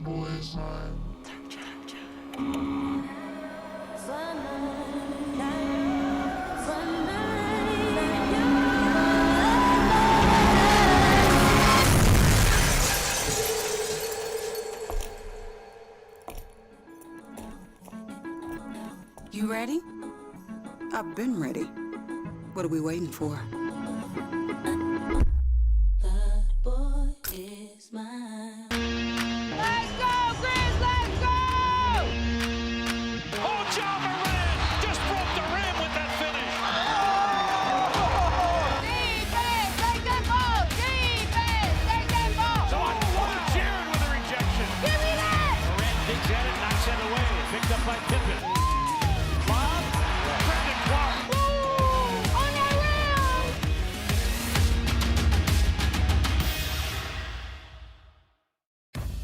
boys' time. You ready? I've been ready. What are we waiting for? That boy is mine. Let's go, Grizz! Let's go! Oh, John Moran just broke the rim with that finish. Defense, take that ball! Defense, take that ball! Jared with a rejection. Give me that! Moran digs at it, knocks it away. Picked up by Pippen. Bob, Brandon Clark. Ooh, on that rim!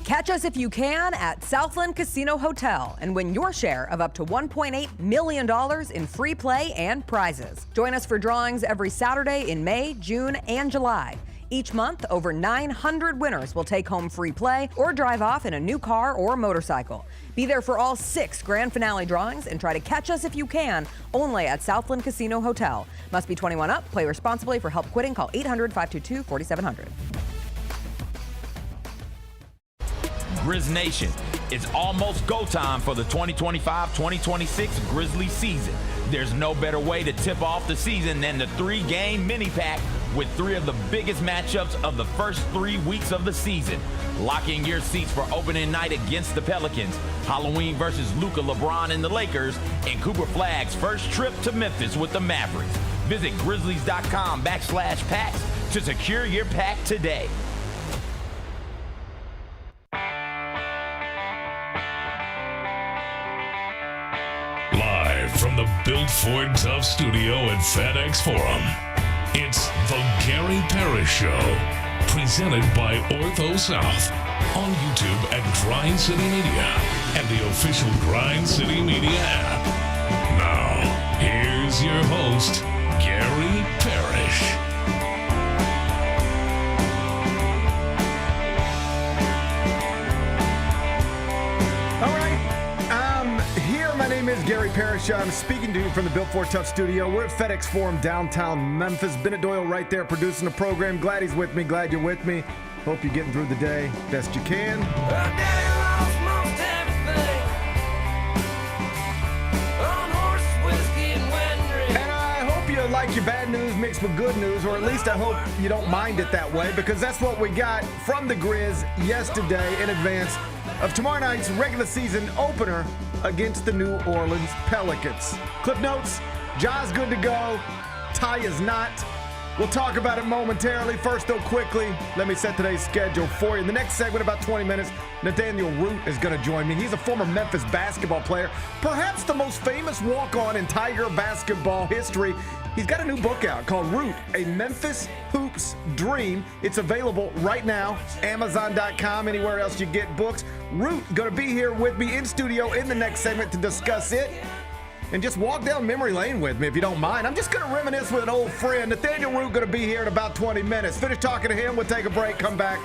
Catch us if you can at Southland Casino Hotel and win your share of up to $1.8 million in free play and prizes. Join us for drawings every Saturday in May, June, and July. Each month, over 900 winners will take home free play or drive off in a new car or motorcycle. Be there for all 6 grand finale drawings and try to catch us if you can, only at Southland Casino Hotel. Must be 21 up. Play responsibly. For help quitting, call 800-522-4700. Grizz Nation, it's almost go time for the 2025-2026 Grizzlies season. There's no better way to tip off the season than the 3-game mini pack with 3 of the biggest matchups of the first 3 weeks of the season. Lock in your seats for opening night against the Pelicans, Halloween versus Luka, LeBron, and the Lakers, and Cooper Flagg's first trip to Memphis with the Mavericks. Visit grizzlies.com/packs to secure your pack today. Live from the Built Ford Tough studio at FedEx Forum, it's the Gary Parrish Show, presented by Ortho South, on YouTube at Grind City Media and the official Grind City Media app. Now, here's your host, Gary Parrish. My name is Gary Parrish. I'm speaking to you from the Built Ford Tough studio. We're at FedEx Forum, downtown Memphis. Bennett Doyle right there producing the program. Glad he's with me. Glad you're with me. Hope you're getting through the day best you can. And I hope you like your bad news mixed with good news, or at least I hope you don't mind it that way, because that's what we got from the Grizz yesterday in advance of tomorrow night's regular season opener against the New Orleans Pelicans. Clip notes, Ja's good to go, Ty is not. We'll talk about it momentarily. First, though, quickly, let me set today's schedule for you. In the next segment, about 20 minutes, Nathaniel Root is going to join me. He's a former Memphis basketball player, perhaps the most famous walk-on in Tiger basketball history. He's got a new book out called Root, A Memphis Hoops Dream. It's available right now, Amazon.com, anywhere else you get books. Root going to be here with me in studio in the next segment to discuss it. And just walk down memory lane with me if you don't mind. I'm just going to reminisce with an old friend. Nathaniel Root going to be here in about 20 minutes. Finish talking to him. We'll take a break, come back,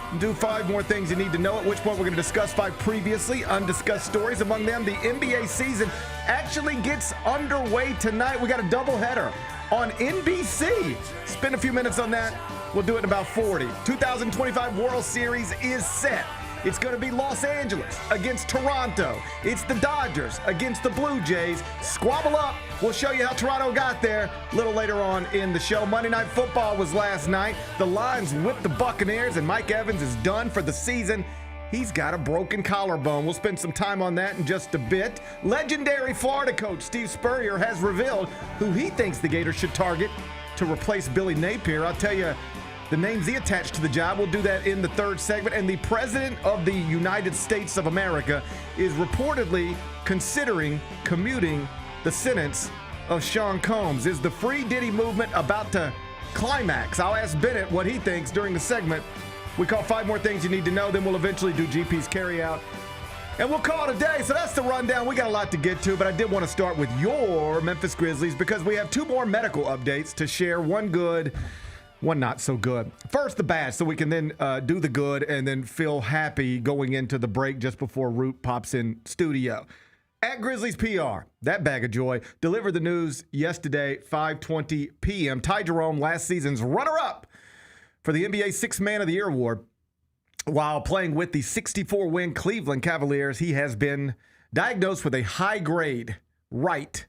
and do 5 more things you need to know, at which point we're going to discuss 5 previously undiscussed stories. Among them, the NBA season actually gets underway tonight. We got a doubleheader on NBC. Spend a few minutes on that. We'll do it in about 40. 2025 World Series is set. It's going to be Los Angeles against Toronto. It's the Dodgers against the Blue Jays. Squabble up. We'll show you how Toronto got there a little later on in the show. Monday Night Football was last night. The Lions whipped the Buccaneers, and Mike Evans is done for the season. He's got a broken collarbone. We'll spend some time on that in just a bit. Legendary Florida coach Steve Spurrier has revealed who he thinks the Gators should target to replace Billy Napier. I'll tell you the names he attached to the job. We'll do that in the third segment. And the President of the United States of America is reportedly considering commuting the sentence of Sean Combs. Is the Free Diddy movement about to climax? I'll ask Bennett what he thinks during the segment. We call 5 more things you need to know. Then we'll eventually do GP's carryout. And we'll call it a day. So that's the rundown. We got a lot to get to, but I did want to start with your Memphis Grizzlies because we have 2 more medical updates to share. One good, one not so good. First, the bad, so we can then do the good and then feel happy going into the break just before Root pops in studio. At Grizzlies PR, that bag of joy, delivered the news yesterday, 5:20 p.m. Ty Jerome, last season's runner-up for the NBA Sixth Man of the Year award. While playing with the 64-win Cleveland Cavaliers, he has been diagnosed with a high-grade right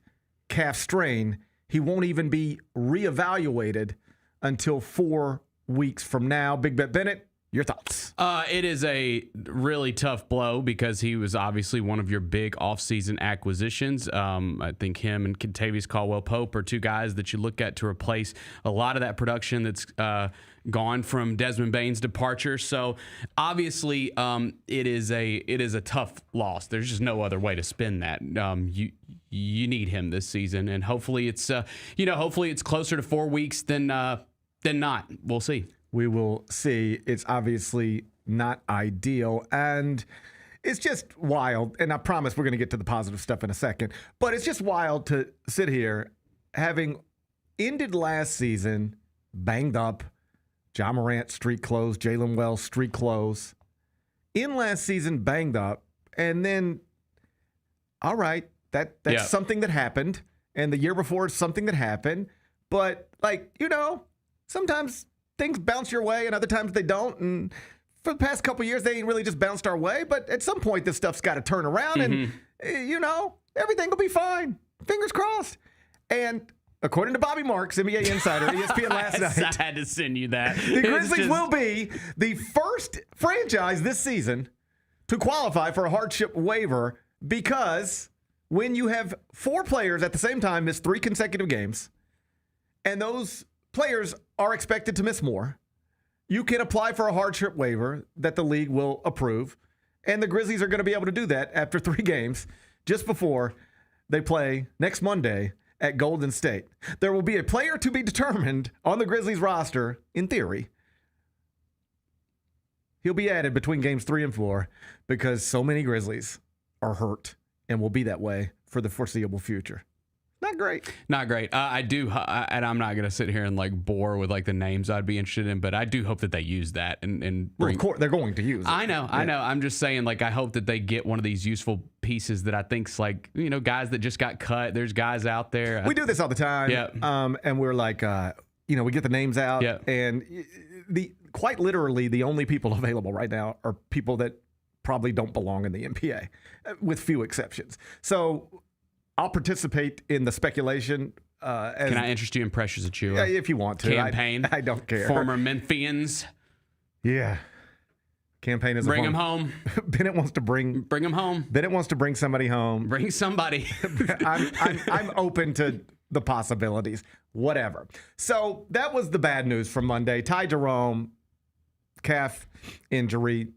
calf strain. He won't even be reevaluated until 4 weeks from now. Big Bet Bennett, your thoughts? It is a really tough blow because he was obviously one of your big offseason acquisitions. I think him and Kentavious Caldwell-Pope are two guys that you look at to replace a lot of that production that's gone from Desmond Bane's departure. So obviously, it is a tough loss. There's just no other way to spin that. You need him this season, and hopefully it's closer to 4 weeks than not. We'll see. We will see. It's obviously not ideal, and it's just wild. And I promise we're going to get to the positive stuff in a second. But it's just wild to sit here having ended last season banged up. Ja Morant, streak close. Jalen Wells, streak close. In last season, banged up. And then, all right, that's something that happened. And the year before, it's something that happened. But, sometimes things bounce your way and other times they don't. And for the past couple of years, they ain't really just bounced our way. But at some point, this stuff's got to turn around. And, everything will be fine. Fingers crossed. And according to Bobby Marks, NBA Insider, ESPN last night, I had to send you that. The Grizzlies will be the first franchise this season to qualify for a hardship waiver because when you have 4 players at the same time miss 3 consecutive games, and those players are expected to miss more, you can apply for a hardship waiver that the league will approve. And the Grizzlies are going to be able to do that after 3 games just before they play next Monday at Golden State. There will be a player to be determined on the Grizzlies roster, in theory. He'll be added between games 3 and 4 because so many Grizzlies are hurt and will be that way for the foreseeable future. Not great. Not great. I do, and I'm not going to sit here and bore with the names I'd be interested in, but I do hope that they use that and bring. Well, of course, they're going to use it. I know. I'm just saying, I hope that they get one of these useful pieces that I think's guys that just got cut. There's guys out there. We do this all the time. Yeah. And we're we get the names out. Yeah. And quite literally, the only people available right now are people that probably don't belong in the NBA, with few exceptions. So I'll participate in the speculation. Can I interest you in Precious Achiuwa? If you want to. Campaign. I don't care. Former Memphians. Yeah. Campaign is bring him home. Bennett wants to bring him home. Bennett wants to bring somebody home. Bring somebody. I'm open to the possibilities. Whatever. So that was the bad news from Monday. Ty Jerome, calf injury,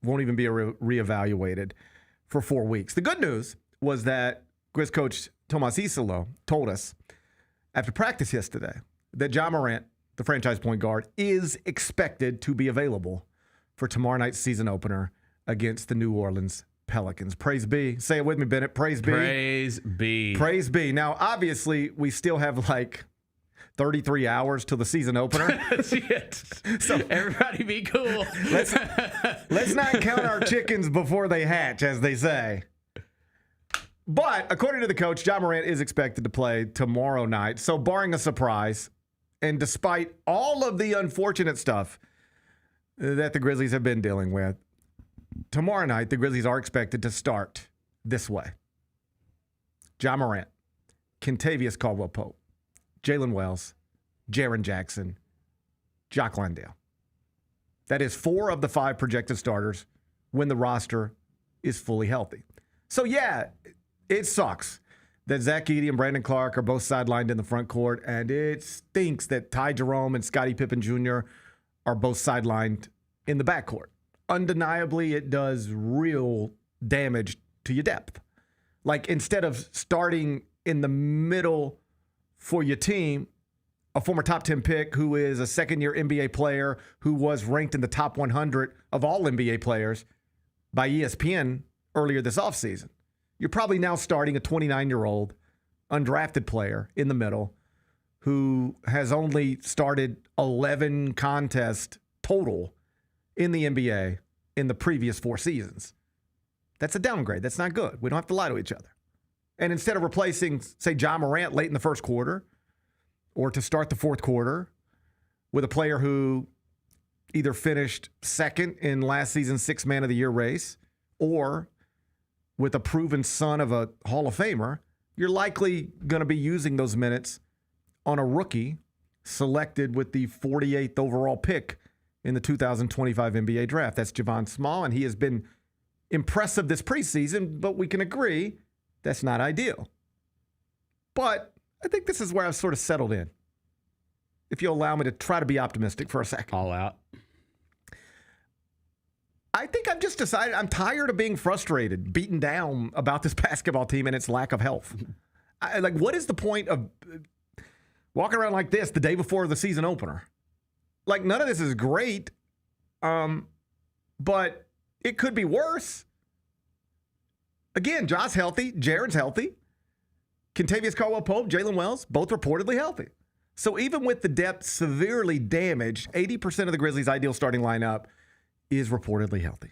won't even be reevaluated for 4 weeks. The good news was that Grizz coach Tomas Isolo told us after practice yesterday that Ja Morant, the franchise point guard, is expected to be available for tomorrow night's season opener against the New Orleans Pelicans. Praise be. Say it with me, Bennett. Praise be. Praise be. Praise be. Now, obviously, we still have 33 hours till the season opener. That's it. So everybody be cool. Let's not count our chickens before they hatch, as they say. But according to the coach, Ja Morant is expected to play tomorrow night. So barring a surprise, and despite all of the unfortunate stuff that the Grizzlies have been dealing with, tomorrow night the Grizzlies are expected to start this way. Ja Morant, Kentavious Caldwell-Pope, Jalen Wells, Jaren Jackson, Jock Landale. That is 4 of the 5 projected starters when the roster is fully healthy. So, yeah, it sucks that Zach Edey and Brandon Clark are both sidelined in the front court, and it stinks that Ty Jerome and Scottie Pippen Jr. are both sidelined in the backcourt. Undeniably, it does real damage to your depth. Instead of starting in the middle for your team, a former top 10 pick who is a second-year NBA player who was ranked in the top 100 of all NBA players by ESPN earlier this offseason. You're probably now starting a 29-year-old undrafted player in the middle who has only started 11 contests total in the NBA in the previous 4 seasons. That's a downgrade. That's not good. We don't have to lie to each other. And instead of replacing, say, John Morant late in the first quarter or to start the fourth quarter with a player who either finished second in last season's Sixth Man of the Year race or with a proven son of a Hall of Famer, you're likely going to be using those minutes on a rookie selected with the 48th overall pick in the 2025 NBA draft. That's Javon Small, and he has been impressive this preseason, but we can agree that's not ideal. But I think this is where I've sort of settled in. If you'll allow me to try to be optimistic for a second. All out. I think I've just decided I'm tired of being frustrated, beaten down about this basketball team and its lack of health. What is the point of walking around like this the day before the season opener? Like, none of this is great, but it could be worse. Again, Josh healthy, Jaren's healthy. Kentavious Caldwell-Pope, Jalen Wells, both reportedly healthy. So even with the depth severely damaged, 80% of the Grizzlies' ideal starting lineup is reportedly healthy.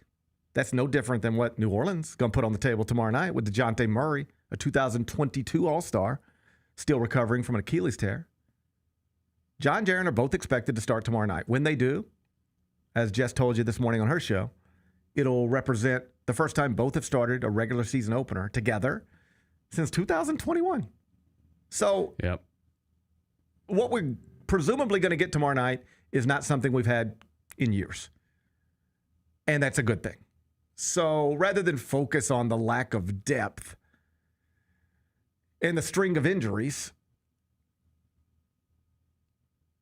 That's no different than what New Orleans is going to put on the table tomorrow night with DeJounte Murray, a 2022 All-Star, still recovering from an Achilles tear. John and Jaren are both expected to start tomorrow night. When they do, as Jess told you this morning on her show, it'll represent the first time both have started a regular season opener together since 2021. So yep. What we're presumably going to get tomorrow night is not something we've had in years. And that's a good thing. So rather than focus on the lack of depth and the string of injuries,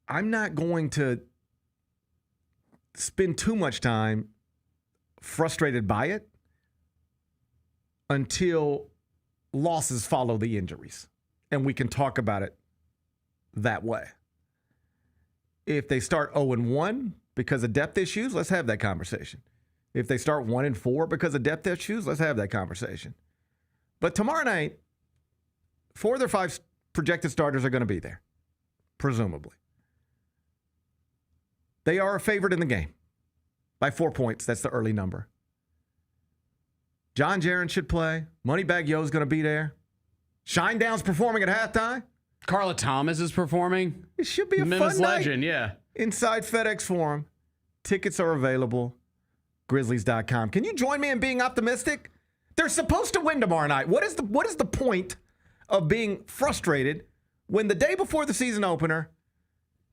I'm not going to spend too much time frustrated by it until losses follow the injuries. And we can talk about it that way. If they start 0-1 because of depth issues, let's have that conversation. If they start 1-4 because of depth issues, let's have that conversation. But tomorrow night, 4 of their 5 projected starters are going to be there, presumably. They are a favorite in the game by 4 points. That's the early number. John Jaren should play. Moneybag Yo's going to be there. Shinedown's performing at halftime. Carla Thomas is performing. It should be a Memphis fun night. legend, yeah. Inside FedEx Forum. Tickets are available. Grizzlies.com. Can you join me in being optimistic? They're supposed to win tomorrow night. What is the point of being frustrated when the day before the season opener,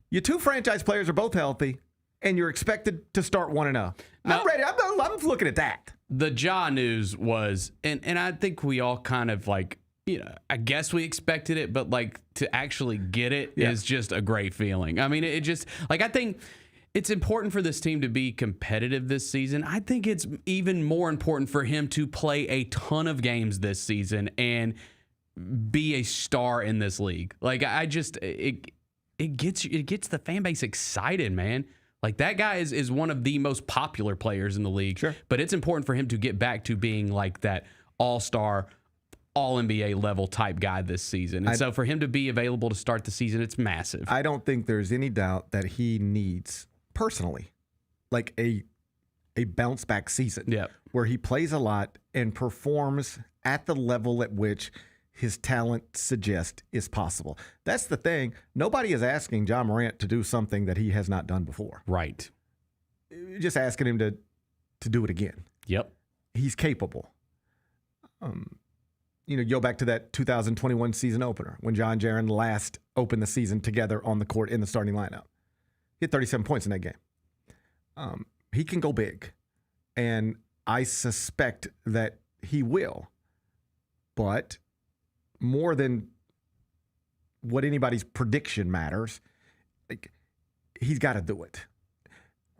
your 2 franchise players are both healthy, and you're expected to start 1-0? I'm ready. I'm looking at that. The Ja news was, and I think we all kind of I guess we expected it, but to actually get it is just a great feeling. I mean, it just, I think it's important for this team to be competitive this season. I think it's even more important for him to play a ton of games this season and be a star in this league. It gets the fan base excited, man. That guy is one of the most popular players in the league. Sure. But it's important for him to get back to being that all-star, all-NBA level type guy this season. And so for him to be available to start the season, it's massive. I don't think there's any doubt that he needs, personally, a bounce-back season where he plays a lot and performs at the level at which his talent suggests is possible. That's the thing. Nobody is asking John Morant to do something that he has not done before. Right. Just asking him to do it again. Yep. He's capable. Go back to that 2021 season opener when John and Jaren last opened the season together on the court in the starting lineup. He had 37 points in that game. He can go big, and I suspect that he will. But more than what anybody's prediction matters, he's got to do it.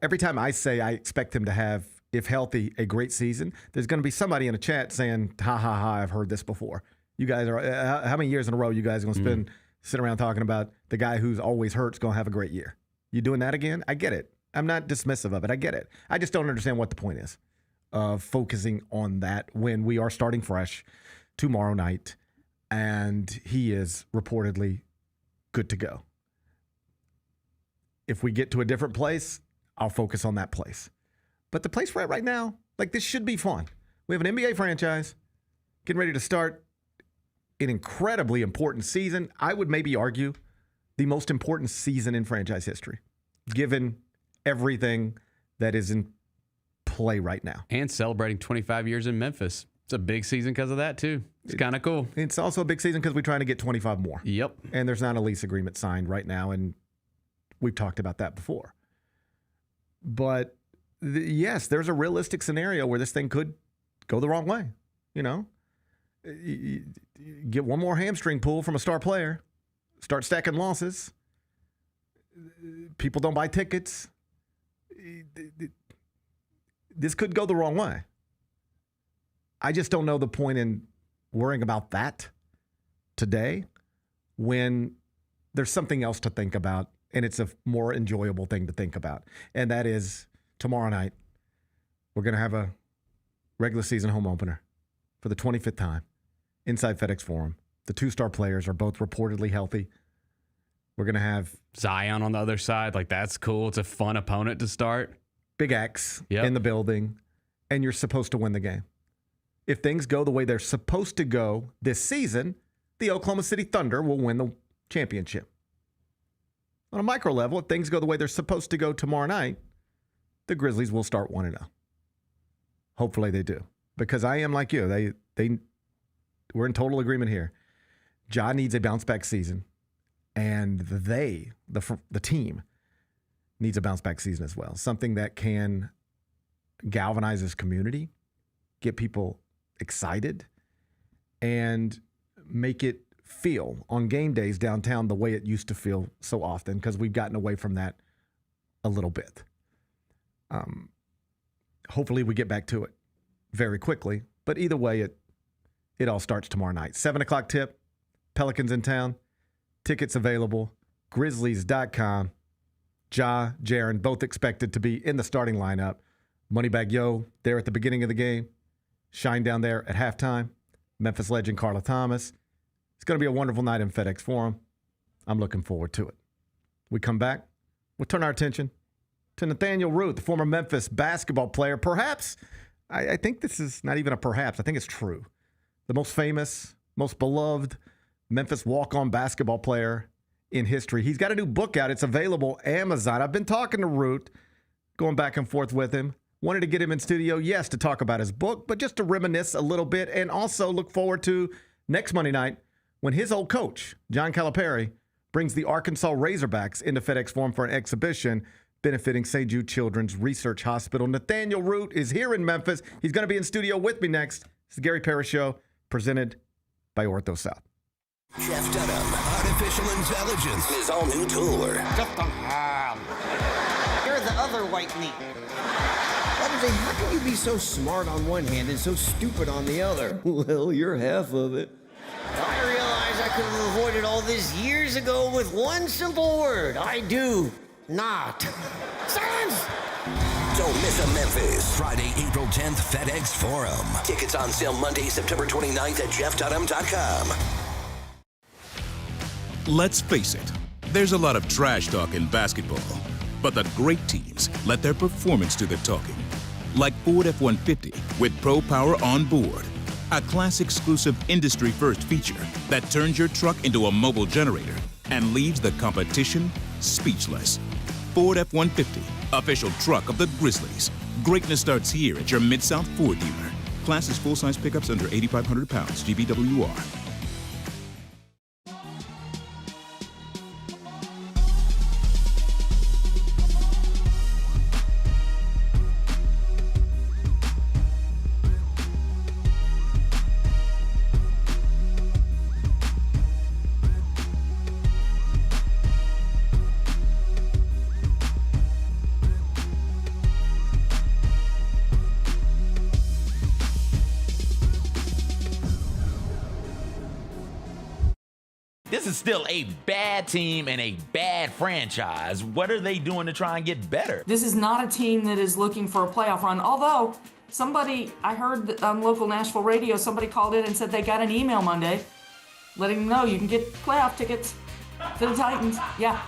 Every time I say I expect him to have, if healthy, a great season, there's going to be somebody in the chat saying, ha, ha, ha, I've heard this before. You guys are, how many years in a row you guys are going to spend sitting around talking about the guy who's always hurt is going to have a great year? You doing that again? I get it. I'm not dismissive of it. I get it. I just don't understand what the point is of focusing on that when we are starting fresh tomorrow night, and he is reportedly good to go. If we get to a different place, I'll focus on that place. But the place we're at right now, like, this should be fun. We have an NBA franchise getting ready to start an incredibly important season. I would maybe argue the most important season in franchise history, given everything that is in play right now. And celebrating 25 years in Memphis. It's a big season because of that, too. It's kind of cool. It's also a big season because we're trying to get 25 more. Yep. And there's not a lease agreement signed right now, and we've talked about that before. But yes, there's a realistic scenario where this thing could go the wrong way. You know, you get one more hamstring pull from a star player, start stacking losses. People don't buy tickets. This could go the wrong way. I just don't know the point in worrying about that today when there's something else to think about, and it's a more enjoyable thing to think about. And that is tomorrow night, we're going to have a regular season home opener for the 25th time inside FedEx Forum. The two-star players are both reportedly healthy. We're going to have Zion on the other side. Like, that's cool. It's a fun opponent to start. Big X in the building, and you're supposed to win the game. If things go the way they're supposed to go this season, the Oklahoma City Thunder will win the championship. On a micro level, if things go the way they're supposed to go tomorrow night, the Grizzlies will start 1-0. Hopefully they do. Because I am like you. We're in total agreement here. Ja needs a bounce-back season, and the team, needs a bounce-back season as well. Something that can galvanize this community, get people excited, and make it feel on game days downtown the way it used to feel so often, because we've gotten away from that a little bit. Hopefully we get back to it very quickly, but either way, it all starts tomorrow night. 7 o'clock tip, Pelicans in town, tickets available, Grizzlies.com. Ja, Jaren, both expected to be in the starting lineup. Moneybag Yo there at the beginning of the game. Shine down there at halftime. Memphis legend Carla Thomas. It's going to be a wonderful night in FedEx Forum. I'm looking forward to it. We come back. We'll turn our attention to Nathaniel Root, the former Memphis basketball player. Perhaps, I think this is not even a perhaps. I think it's true. The most famous, most beloved Memphis walk-on basketball player in history. He's got a new book out. It's available Amazon. I've been talking to Root, going back and forth with him. Wanted to get him in studio, yes, to talk about his book, but just to reminisce a little bit and also look forward to next Monday night when his old coach, John Calipari, brings the Arkansas Razorbacks into FedEx Forum for an exhibition benefiting St. Jude Children's Research Hospital. Nathaniel Root is here in Memphis. He's going to be in studio with me next. It's the Gary Parrish Show, presented by Ortho South. Jeff Dunham, Artificial Intelligence, his all-new tour. You're the other white meat. How can you be so smart on one hand and so stupid on the other? Well, you're half of it. I realize I could have avoided all this years ago with one simple word. I do not. Silence! Don't miss a Memphis. Friday, April 10th, FedEx Forum. Tickets on sale Monday, September 29th at jeffdunham.com. Let's face it, there's a lot of trash talk in basketball, but the great teams let their performance do the talking. Like Ford F-150 with Pro Power on board, a class-exclusive industry-first feature that turns your truck into a mobile generator and leaves the competition speechless. Ford F-150, official truck of the Grizzlies. Greatness starts here at your Mid-South Ford dealer. Class is full-size pickups under 8,500 pounds, GVWR. This is still a bad team and a bad franchise. What are they doing to try and get better? This is not a team that is looking for a playoff run, although I heard that on local Nashville radio, somebody called in and said they got an email Monday letting them know you can get playoff tickets. For the Titans, yeah.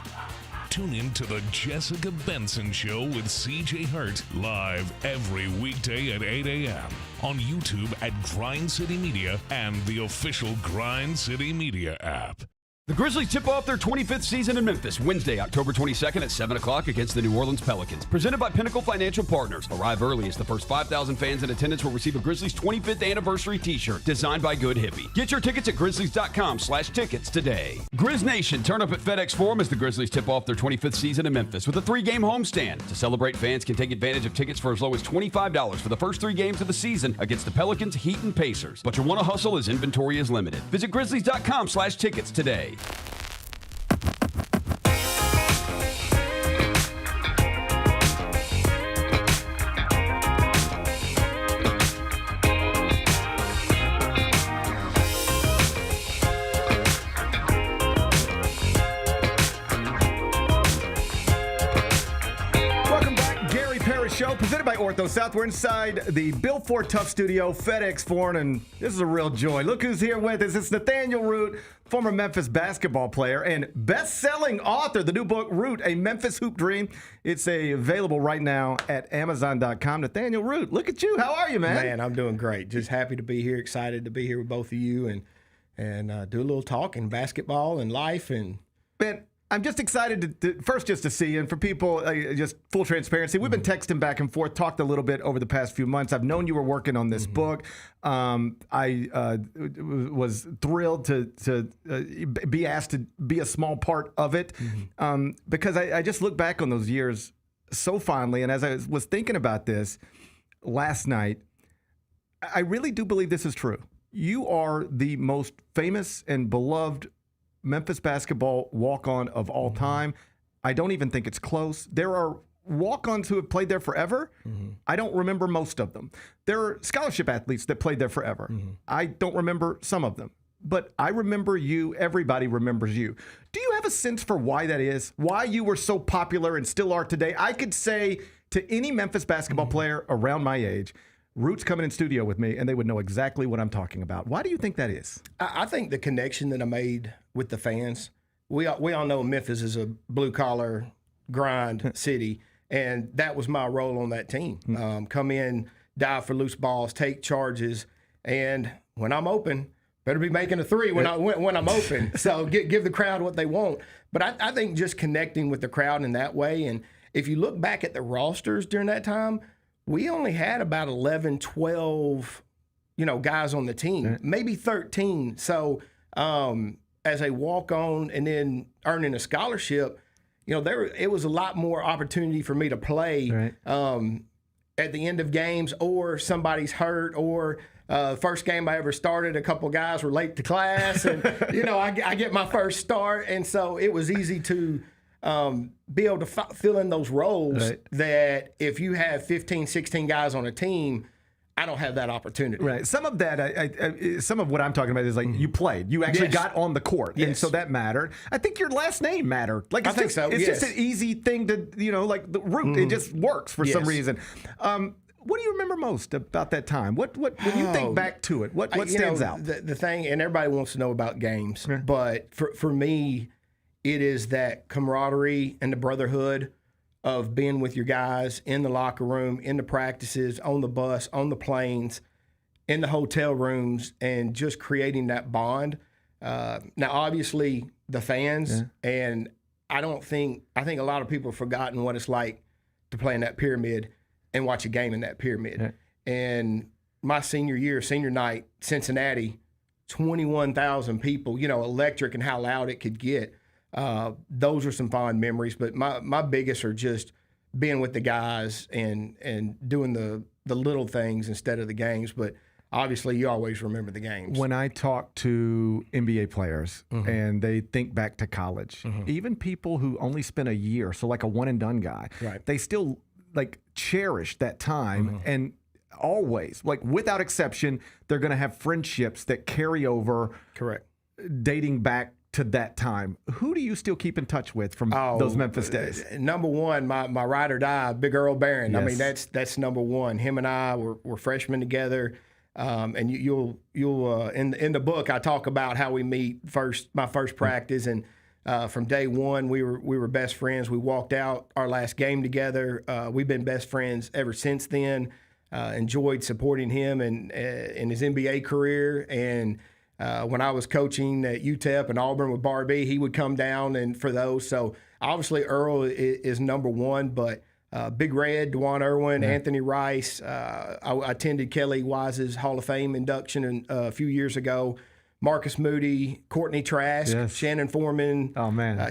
Tune in to the Jessica Benson Show with CJ Hurt live every weekday at 8 a.m. on YouTube at Grind City Media and the official Grind City Media app. The Grizzlies tip off their 25th season in Memphis Wednesday, October 22nd at 7 o'clock against the New Orleans Pelicans. Presented by Pinnacle Financial Partners. Arrive early as the first 5,000 fans in attendance will receive a Grizzlies 25th anniversary t-shirt designed by Good Hippie. Get your tickets at grizzlies.com/tickets today. Grizz Nation, turn up at FedEx Forum as the Grizzlies tip off their 25th season in Memphis with a 3-game homestand. To celebrate, fans can take advantage of tickets for as low as $25 for the first 3 games of the season against the Pelicans, Heat, and Pacers. But you'll want to hustle as inventory is limited. Visit grizzlies.com/tickets today. Show presented by Ortho South. We're inside the Bill Ford Tough Studio, FedEx Forum, and this is a real joy. Look who's here with us. It's Nathaniel Root, former Memphis basketball player and best-selling author. The new book, Root, A Memphis Hoop Dream. It's available right now at Amazon.com. Nathaniel Root, look at you. How are you, man? Man, I'm doing great. Just happy to be here. Excited to be here with both of you and do a little talking basketball and life. And man, I'm just excited to first just to see you, and for people, just full transparency, we've been texting back and forth, talked a little bit over the past few months. I've known you were working on this book. I was thrilled to be asked to be a small part of it because I just look back on those years so fondly, and as I was thinking about this last night, I really do believe this is true. You are the most famous and beloved Memphis basketball walk-on of all time. I don't even think it's close. There are walk-ons who have played there forever. I don't remember most of them. There are scholarship athletes that played there forever. I don't remember some of them. But I remember you. Everybody remembers you. Do you have a sense for why that is? Why you were so popular and still are today? I could say to any Memphis basketball player around my age, Root's coming in studio with me, and they would know exactly what I'm talking about. Why do you think that is? I think the connection that I made with the fans. We all know Memphis is a blue-collar grind city, and that was my role on that team. Come in, dive for loose balls, take charges, and when I'm open, better be making a three when I'm open. So give the crowd what they want. But I think just connecting with the crowd in that way, and if you look back at the rosters during that time, we only had about 11, 12, guys on the team, maybe 13. So as a walk-on and then earning a scholarship, it was a lot more opportunity for me to play at the end of games, or somebody's hurt, or first game I ever started, a couple guys were late to class, and I get my first start, and so it was easy to be able to fill in those roles that if you have 15, 16 guys on a team, I don't have that opportunity. Right. Some of that, some of what I'm talking about is like you played. You actually got on the court, and so that mattered. I think your last name mattered. Like I think so. It's just an easy thing to, like the Root. It just works for some reason. What do you remember most about that time? What when you think back to it, what stands out? The thing, and everybody wants to know about games, but for me, it is that camaraderie and the brotherhood of being with your guys in the locker room, in the practices, on the bus, on the planes, in the hotel rooms, and just creating that bond. Now, obviously, the fans, and I think a lot of people have forgotten what it's like to play in that pyramid and watch a game in that pyramid. And my senior year, senior night, Cincinnati, 21,000 people, electric and how loud it could get. Those are some fond memories, but my biggest are just being with the guys and doing the little things instead of the games. But obviously, you always remember the games. When I talk to NBA players and they think back to college, even people who only spent a year, so like a one-and-done guy, they still like cherish that time and always, like without exception, they're going to have friendships that carry over. Correct. Dating back to that time. Who do you still keep in touch with from those Memphis days? Number one, my ride or die, Big Earl Barron. Yes. I mean, that's number one. Him and I were freshmen together. And you'll in the book I talk about how we meet my first practice, and From day one, we were best friends. We walked out our last game together. We've been best friends ever since then. Enjoyed supporting him in his NBA career. And when I was coaching at UTEP and Auburn with Barbie, he would come down and for those. So obviously Earl is number one, but Big Red, DeJuan Irwin, Anthony Rice. I attended Kelly Wise's Hall of Fame induction a few years ago. Marcus Moody, Courtney Trask, Shannon Foreman,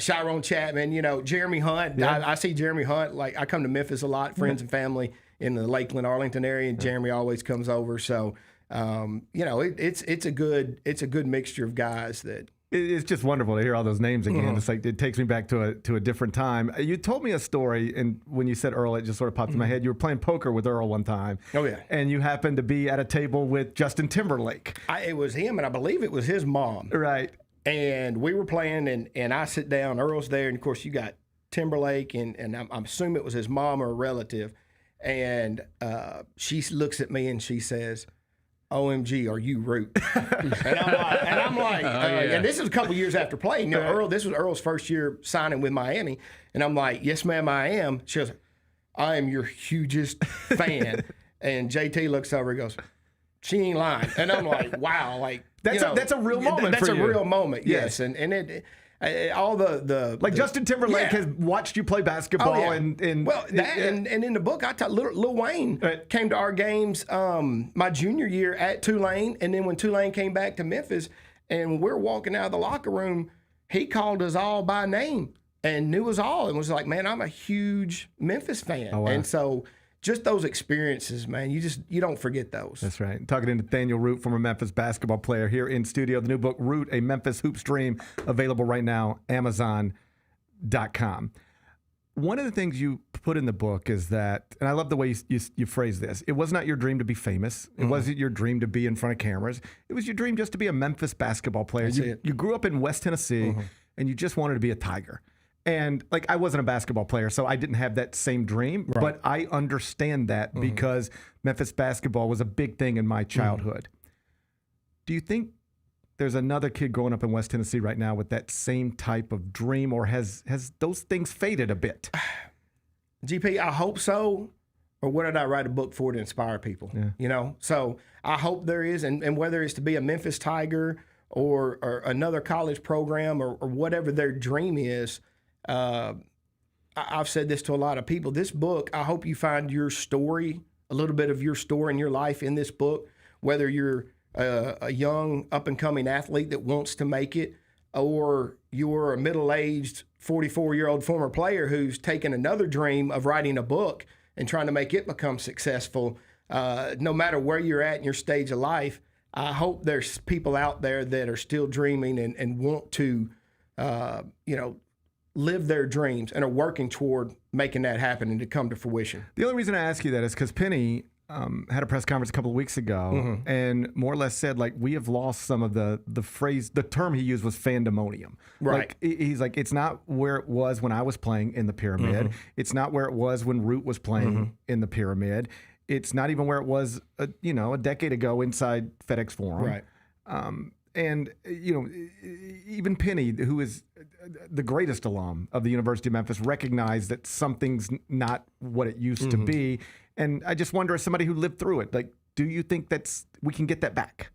Chiron Chapman, Jeremy Hunt. Yeah. I see Jeremy Hunt. Like, I come to Memphis a lot, friends and family in the Lakeland, Arlington area, and Jeremy always comes over. So, it's a good mixture of guys that. It's just wonderful to hear all those names again. Mm-hmm. It's like it takes me back to a different time. You told me a story, and when you said Earl, it just sort of popped in my head. You were playing poker with Earl one time. Oh, yeah. And you happened to be at a table with Justin Timberlake. It was him, and I believe it was his mom. Right. And we were playing, and I sit down. Earl's there, and, of course, you got Timberlake, and I'm assuming it was his mom or a relative. And she looks at me, and she says, OMG, are you Root? and I'm like, and this is a couple years after playing. Earl, this was Earl's first year signing with Miami. And I'm like, yes, ma'am, I am. She goes, I am your hugest fan. And JT looks over and goes, she ain't lying. And I'm like, wow. Like, that's a real moment That's for a you. real moment, yes. And it all the Justin Timberlake has watched you play basketball and in the book I taught Lil Wayne came to our games my junior year at Tulane, and then when Tulane came back to Memphis and we're walking out of the locker room, he called us all by name and knew us all and was like, man, I'm a huge Memphis fan. Oh, wow. And so just those experiences, man, you don't forget those. That's right. Talking to Nathaniel Root, former Memphis basketball player, here in studio. The new book, Root, A Memphis Hoops Dream, available right now, Amazon.com. One of the things you put in the book is that, and I love the way you phrase this, it was not your dream to be famous. It wasn't your dream to be in front of cameras. It was your dream just to be a Memphis basketball player. You grew up in West Tennessee, and you just wanted to be a Tiger. And like, I wasn't a basketball player, so I didn't have that same dream, but I understand that because Memphis basketball was a big thing in my childhood. Do you think there's another kid growing up in West Tennessee right now with that same type of dream, or has those things faded a bit? GP, I hope so. Or what did I write a book for to inspire people? So I hope there is, and whether it's to be a Memphis Tiger or another college program or whatever their dream is, I've said this to a lot of people. This book, I hope you find your story, a little bit of your story in your life in this book, whether you're a young up-and-coming athlete that wants to make it, or you're a middle-aged 44-year-old former player who's taken another dream of writing a book and trying to make it become successful. No matter where you're at in your stage of life, I hope there's people out there that are still dreaming and want to, live their dreams and are working toward making that happen and to come to fruition. The only reason I ask you that is because Penny had a press conference a couple of weeks ago and more or less said, like, we have lost some of the phrase, the term he used was fandemonium. Right. Like, he's like, it's not where it was when I was playing in the Pyramid. It's not where it was when Root was playing in the Pyramid. It's not even where it was, a decade ago inside FedEx Forum. Right. And, even Penny, who is the greatest alum of the University of Memphis, recognized that something's not what it used to be. And I just wonder, as somebody who lived through it, like, do you think we can get that back?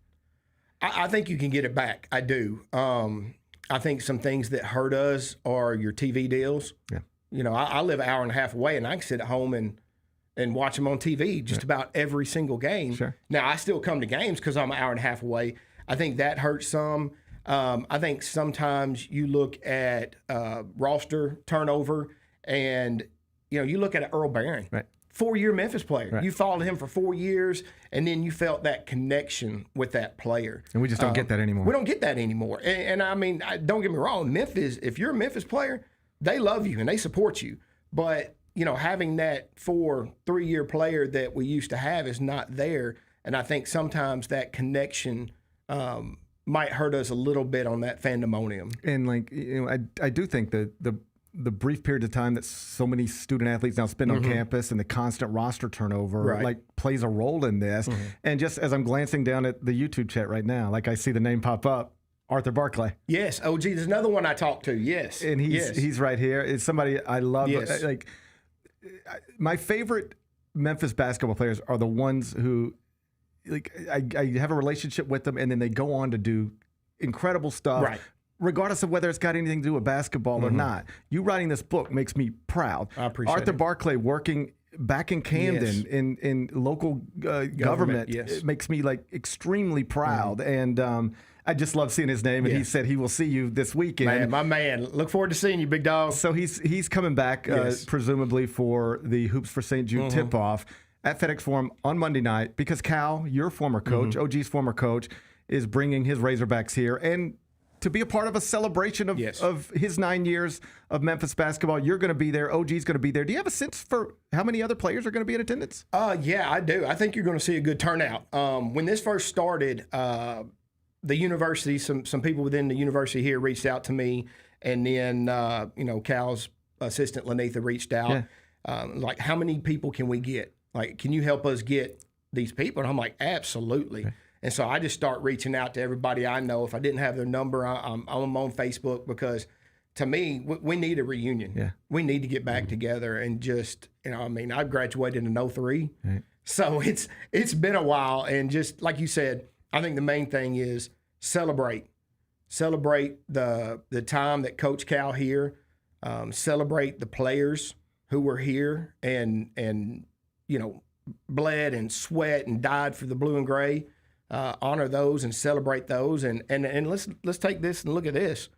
I think you can get it back. I do. I think some things that hurt us are your TV deals. Yeah. I live an hour and a half away, and I can sit at home and watch them on TV just about every single game. Sure. Now, I still come to games because I'm an hour and a half away. I think that hurts some. I think sometimes you look at roster turnover and, you look at Earl Barron, 4-year Memphis player. Right. You followed him for 4 years, and then you felt that connection with that player. And we just don't get that anymore. We don't get that anymore. And I mean, don't get me wrong, Memphis, if you're a Memphis player, they love you and they support you. But, having that 3-year player that we used to have is not there. And I think sometimes that connection might hurt us a little bit on that fandemonium. And I do think that the brief period of time that so many student athletes now spend on campus and the constant roster turnover plays a role in this. And just as I'm glancing down at the YouTube chat right now, like, I see the name pop up, Arthur Barclay. Yes. Oh, gee, there's another one I talked to. Yes. And he's right here. It's somebody I love. Yes. Like, my favorite Memphis basketball players are the ones who, like, I have a relationship with them, and then they go on to do incredible stuff. Right. Regardless of whether it's got anything to do with basketball or not. You writing this book makes me proud. I appreciate Arthur it. Barclay working back in Camden in local government. Yes. It makes me like extremely proud. And I just love seeing his name. And he said he will see you this weekend. Man, my man. Look forward to seeing you, big dog. So he's coming back presumably for the Hoops for St. Jude tip-off at FedEx Forum on Monday night because Cal, your former coach, OG's former coach, is bringing his Razorbacks here. And to be a part of a celebration of his 9 years of Memphis basketball, you're going to be there. OG's going to be there. Do you have a sense for how many other players are going to be in attendance? Yeah, I do. I think you're going to see a good turnout. When this first started, the university, some people within the university here reached out to me, and then Cal's assistant Lanetha reached out, like, how many people can we get? Like, can you help us get these people? And I'm like, absolutely. Okay. And so I just start reaching out to everybody I know. If I didn't have their number, I'm on Facebook because, to me, we need a reunion. Yeah. We need to get back together and just, I graduated in 03. Right. So it's been a while. And just like you said, I think the main thing is celebrate. Celebrate the time that Coach Cal here. Celebrate the players who were here and bled and sweat and died for the blue and gray. Honor those and celebrate those, and let's take this and look at this.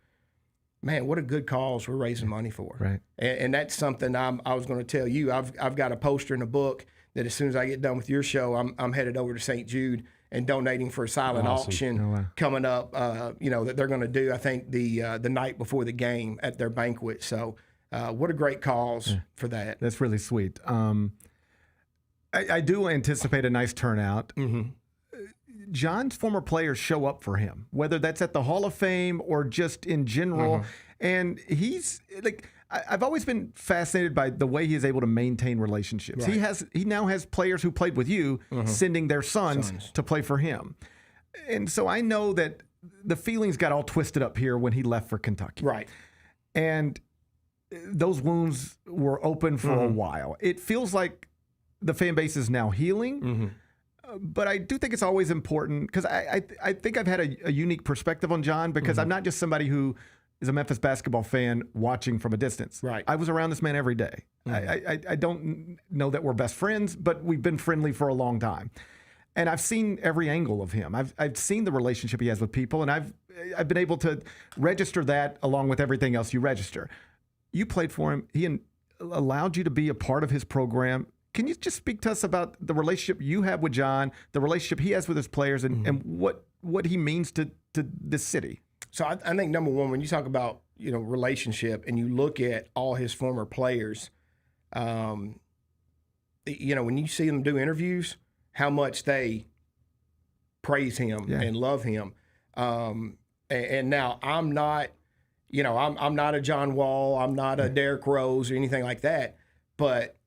Man, what a good cause we're raising money for. Right. And that's something I was going to tell you. I've got a poster in a book that as soon as I get done with your show, I'm headed over to St. Jude and donating for a silent auction coming up. That they're going to do. I think the night before the game at their banquet. So what a great cause for that. That's really sweet. I do anticipate a nice turnout. Mm-hmm. John's former players show up for him, whether that's at the Hall of Fame or just in general. And he's like, I've always been fascinated by the way he is able to maintain relationships. Right. He now has players who played with you sending their sons to play for him. And so I know that the feelings got all twisted up here when he left for Kentucky. Right. And those wounds were open for a while. It feels like the fan base is now healing. But I do think it's always important because I think I've had a unique perspective on John because I'm not just somebody who is a Memphis basketball fan watching from a distance. Right. I was around this man every day. I don't know that we're best friends, but we've been friendly for a long time. And I've seen every angle of him. I've seen the relationship he has with people, and I've been able to register that along with everything else you register. You played for him. He allowed you to be a part of his program. Can you just speak to us about the relationship you have with John, the relationship he has with his players, and what he means to this city? So I think, number one, when you talk about relationship and you look at all his former players, when you see them do interviews, how much they praise him and love him. And now I'm not, I'm not a John Wall, I'm not a Derrick Rose or anything like that, but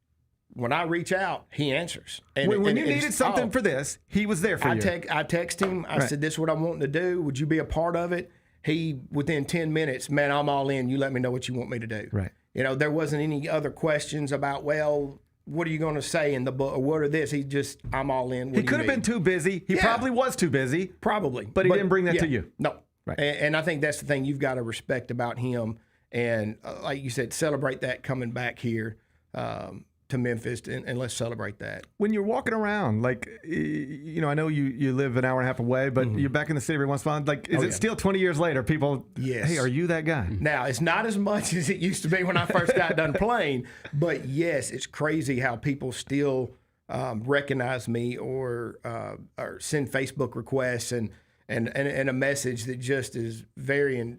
when I reach out, he answers. And when you needed something for this, he was there for you. I text him. I said, this is what I'm wanting to do. Would you be a part of it? He, within 10 minutes, man, I'm all in. You let me know what you want me to do. Right. There wasn't any other questions about, well, what are you going to say in the book or what are this? He just, I'm all in. He could have been too busy. He probably was too busy. Probably. But he didn't bring that to you. No. Right. And I think that's the thing you've got to respect about him. And like you said, celebrate that coming back here. To Memphis, and let's celebrate that. When you're walking around, like, I know you live an hour and a half away, but you're back in the city every once in a while. Like, is it still 20 years later, people, hey, are you that guy? Now, it's not as much as it used to be when I first got done playing, but yes, it's crazy how people still recognize me or send Facebook requests and a message that just is very,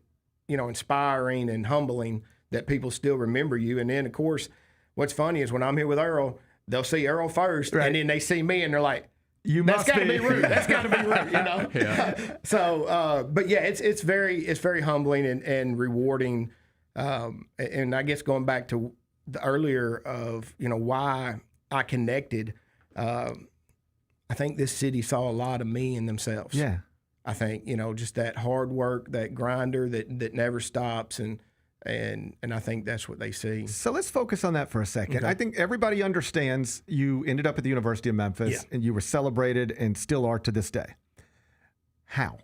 inspiring and humbling that people still remember you. And then, of course, what's funny is when I'm here with Earl, they'll see Earl first, and then they see me, and they're like, "That's got to be Root. That's got to be Root." Yeah. So, but yeah, it's very humbling and rewarding. And I guess going back to the earlier of why I connected, I think this city saw a lot of me in themselves. Yeah. I think, just that hard work, that grinder that never stops, and I think that's what they see. So let's focus on that for a second. Okay. I think everybody understands you ended up at the University of Memphis and you were celebrated and still are to this day. How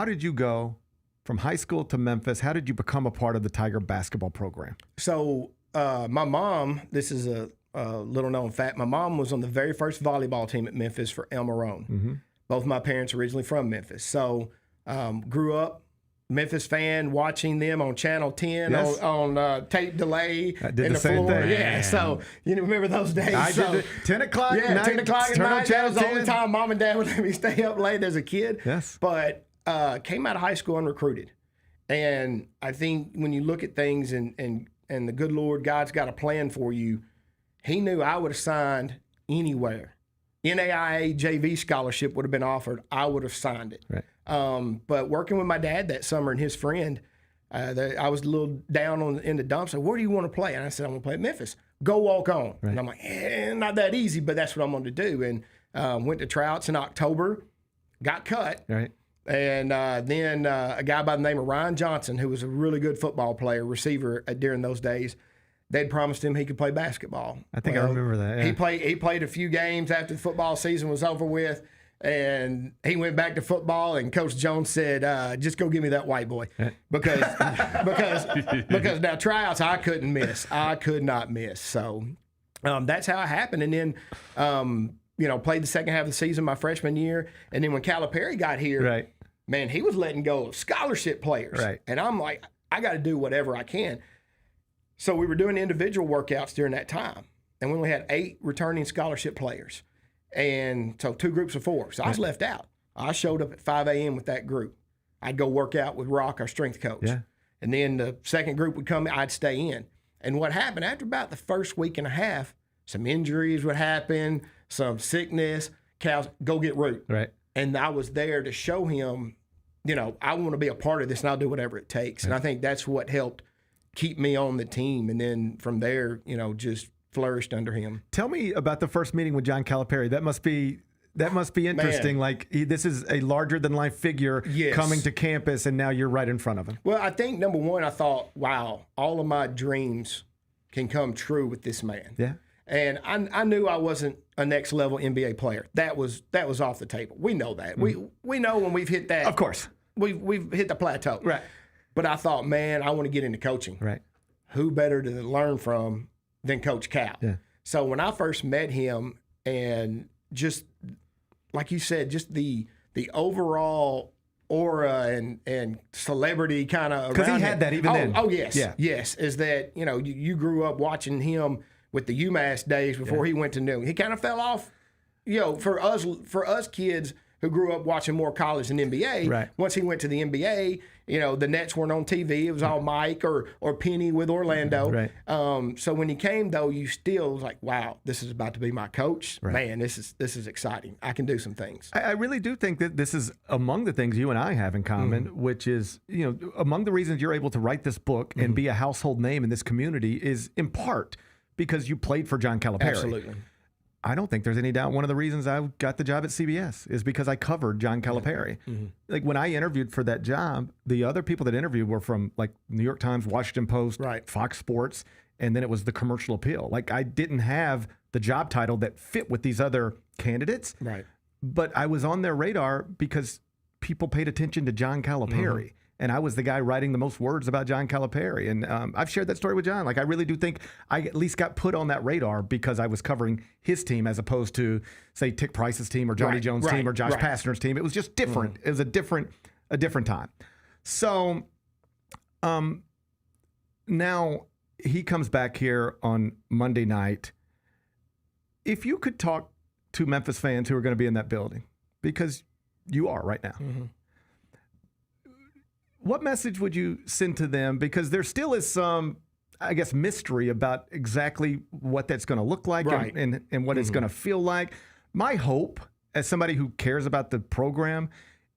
did you go from high school to Memphis? How did you become a part of the Tiger basketball program? So my mom, this is a little known fact, my mom was on the very first volleyball team at Memphis for El Marone. Mm-hmm. Both my parents originally from Memphis. So grew up Memphis fan, watching them on Channel 10 on tape delay I did in the the same floor. thing. Yeah, so you remember those days. I did the 10 o'clock at night. 10 o'clock at turn on night. That Channel was the only 10. time Mom and Dad would let me stay up late as a kid. Yes. But came out of high school unrecruited. And I think when you look at things and the good Lord, God's got a plan for you, He knew I would have signed anywhere. NAIA JV scholarship would have been offered. I would have signed it. Right. But working with my dad that summer and his friend, I was a little down in the dumps. So where do you want to play? And I said, I want to play at Memphis. Go walk on. Right. And I'm like, not that easy, but that's what I'm going to do. And went to tryouts in October, got cut. Right. And then a guy by the name of Ryan Johnson, who was a really good football player, receiver during those days, they'd promised him he could play basketball. I think I remember that. Yeah. He played a few games after the football season was over with, and he went back to football. And Coach Jones said, "Just go give me that white boy," because now tryouts I couldn't miss. I could not miss. So that's how it happened. And then played the second half of the season my freshman year, and then when Calipari got here, Right. man, he was letting go of scholarship players, Right. and I'm like, I got to do whatever I can. So we were doing individual workouts during that time, and we only had 8 returning scholarship players. And so 2 groups of 4. So I was left out. I showed up at 5 a.m. with that group. I'd go work out with Rock, our strength coach. Yeah. And then the second group would come, I'd stay in. And what happened after about the first week and a half, some injuries would happen, some sickness. Cal, go get Root. Right. And I was there to show him, I want to be a part of this and I'll do whatever it takes. And I think that's what helped keep me on the team. And then from there, just flourished under him. Tell me about the first meeting with John Calipari. That must be interesting. Man. Like this is a larger than life figure coming to campus, and now you're right in front of him. Well, I think number one, I thought, wow, all of my dreams can come true with this man. Yeah. And I knew I wasn't a next level NBA player. That was off the table. We know that. We know when we've hit that. Of course. We've hit the plateau. Right. But I thought, man, I want to get into coaching. Right. Who better to learn from than Coach Cal? Yeah. So when I first met him, and just like you said, just the overall aura and celebrity kind of because he had that even then. Oh yes, yeah. Yes. Is that you grew up watching him with the UMass days before he went to New. He kind of fell off. For us kids who grew up watching more college than NBA. Right. Once he went to the NBA, the Nets weren't on TV. It was all Mike or Penny with Orlando. Right. So when he came, though, you still was like, wow, this is about to be my coach. Right. Man, this is exciting. I can do some things. I really do think that this is among the things you and I have in common, which is, among the reasons you're able to write this book and be a household name in this community is in part because you played for John Calipari. Absolutely. I don't think there's any doubt one of the reasons I got the job at CBS is because I covered John Calipari. Mm-hmm. Like when I interviewed for that job, the other people that interviewed were from like New York Times, Washington Post, Fox Sports, and then it was the commercial appeal. Like I didn't have the job title that fit with these other candidates, right? But I was on their radar because people paid attention to John Calipari. And I was the guy writing the most words about John Calipari. And I've shared that story with John. Like, I really do think I at least got put on that radar because I was covering his team as opposed to, say, Tick Price's team or Johnny Jones' team or Josh Pastner's team. It was just different. It was a different time. So now he comes back here on Monday night. If you could talk to Memphis fans who are going to be in that building, because you are right now, what message would you send to them? Because there still is some, I guess, mystery about exactly what that's going to look like and what it's going to feel like. My hope, as somebody who cares about the program,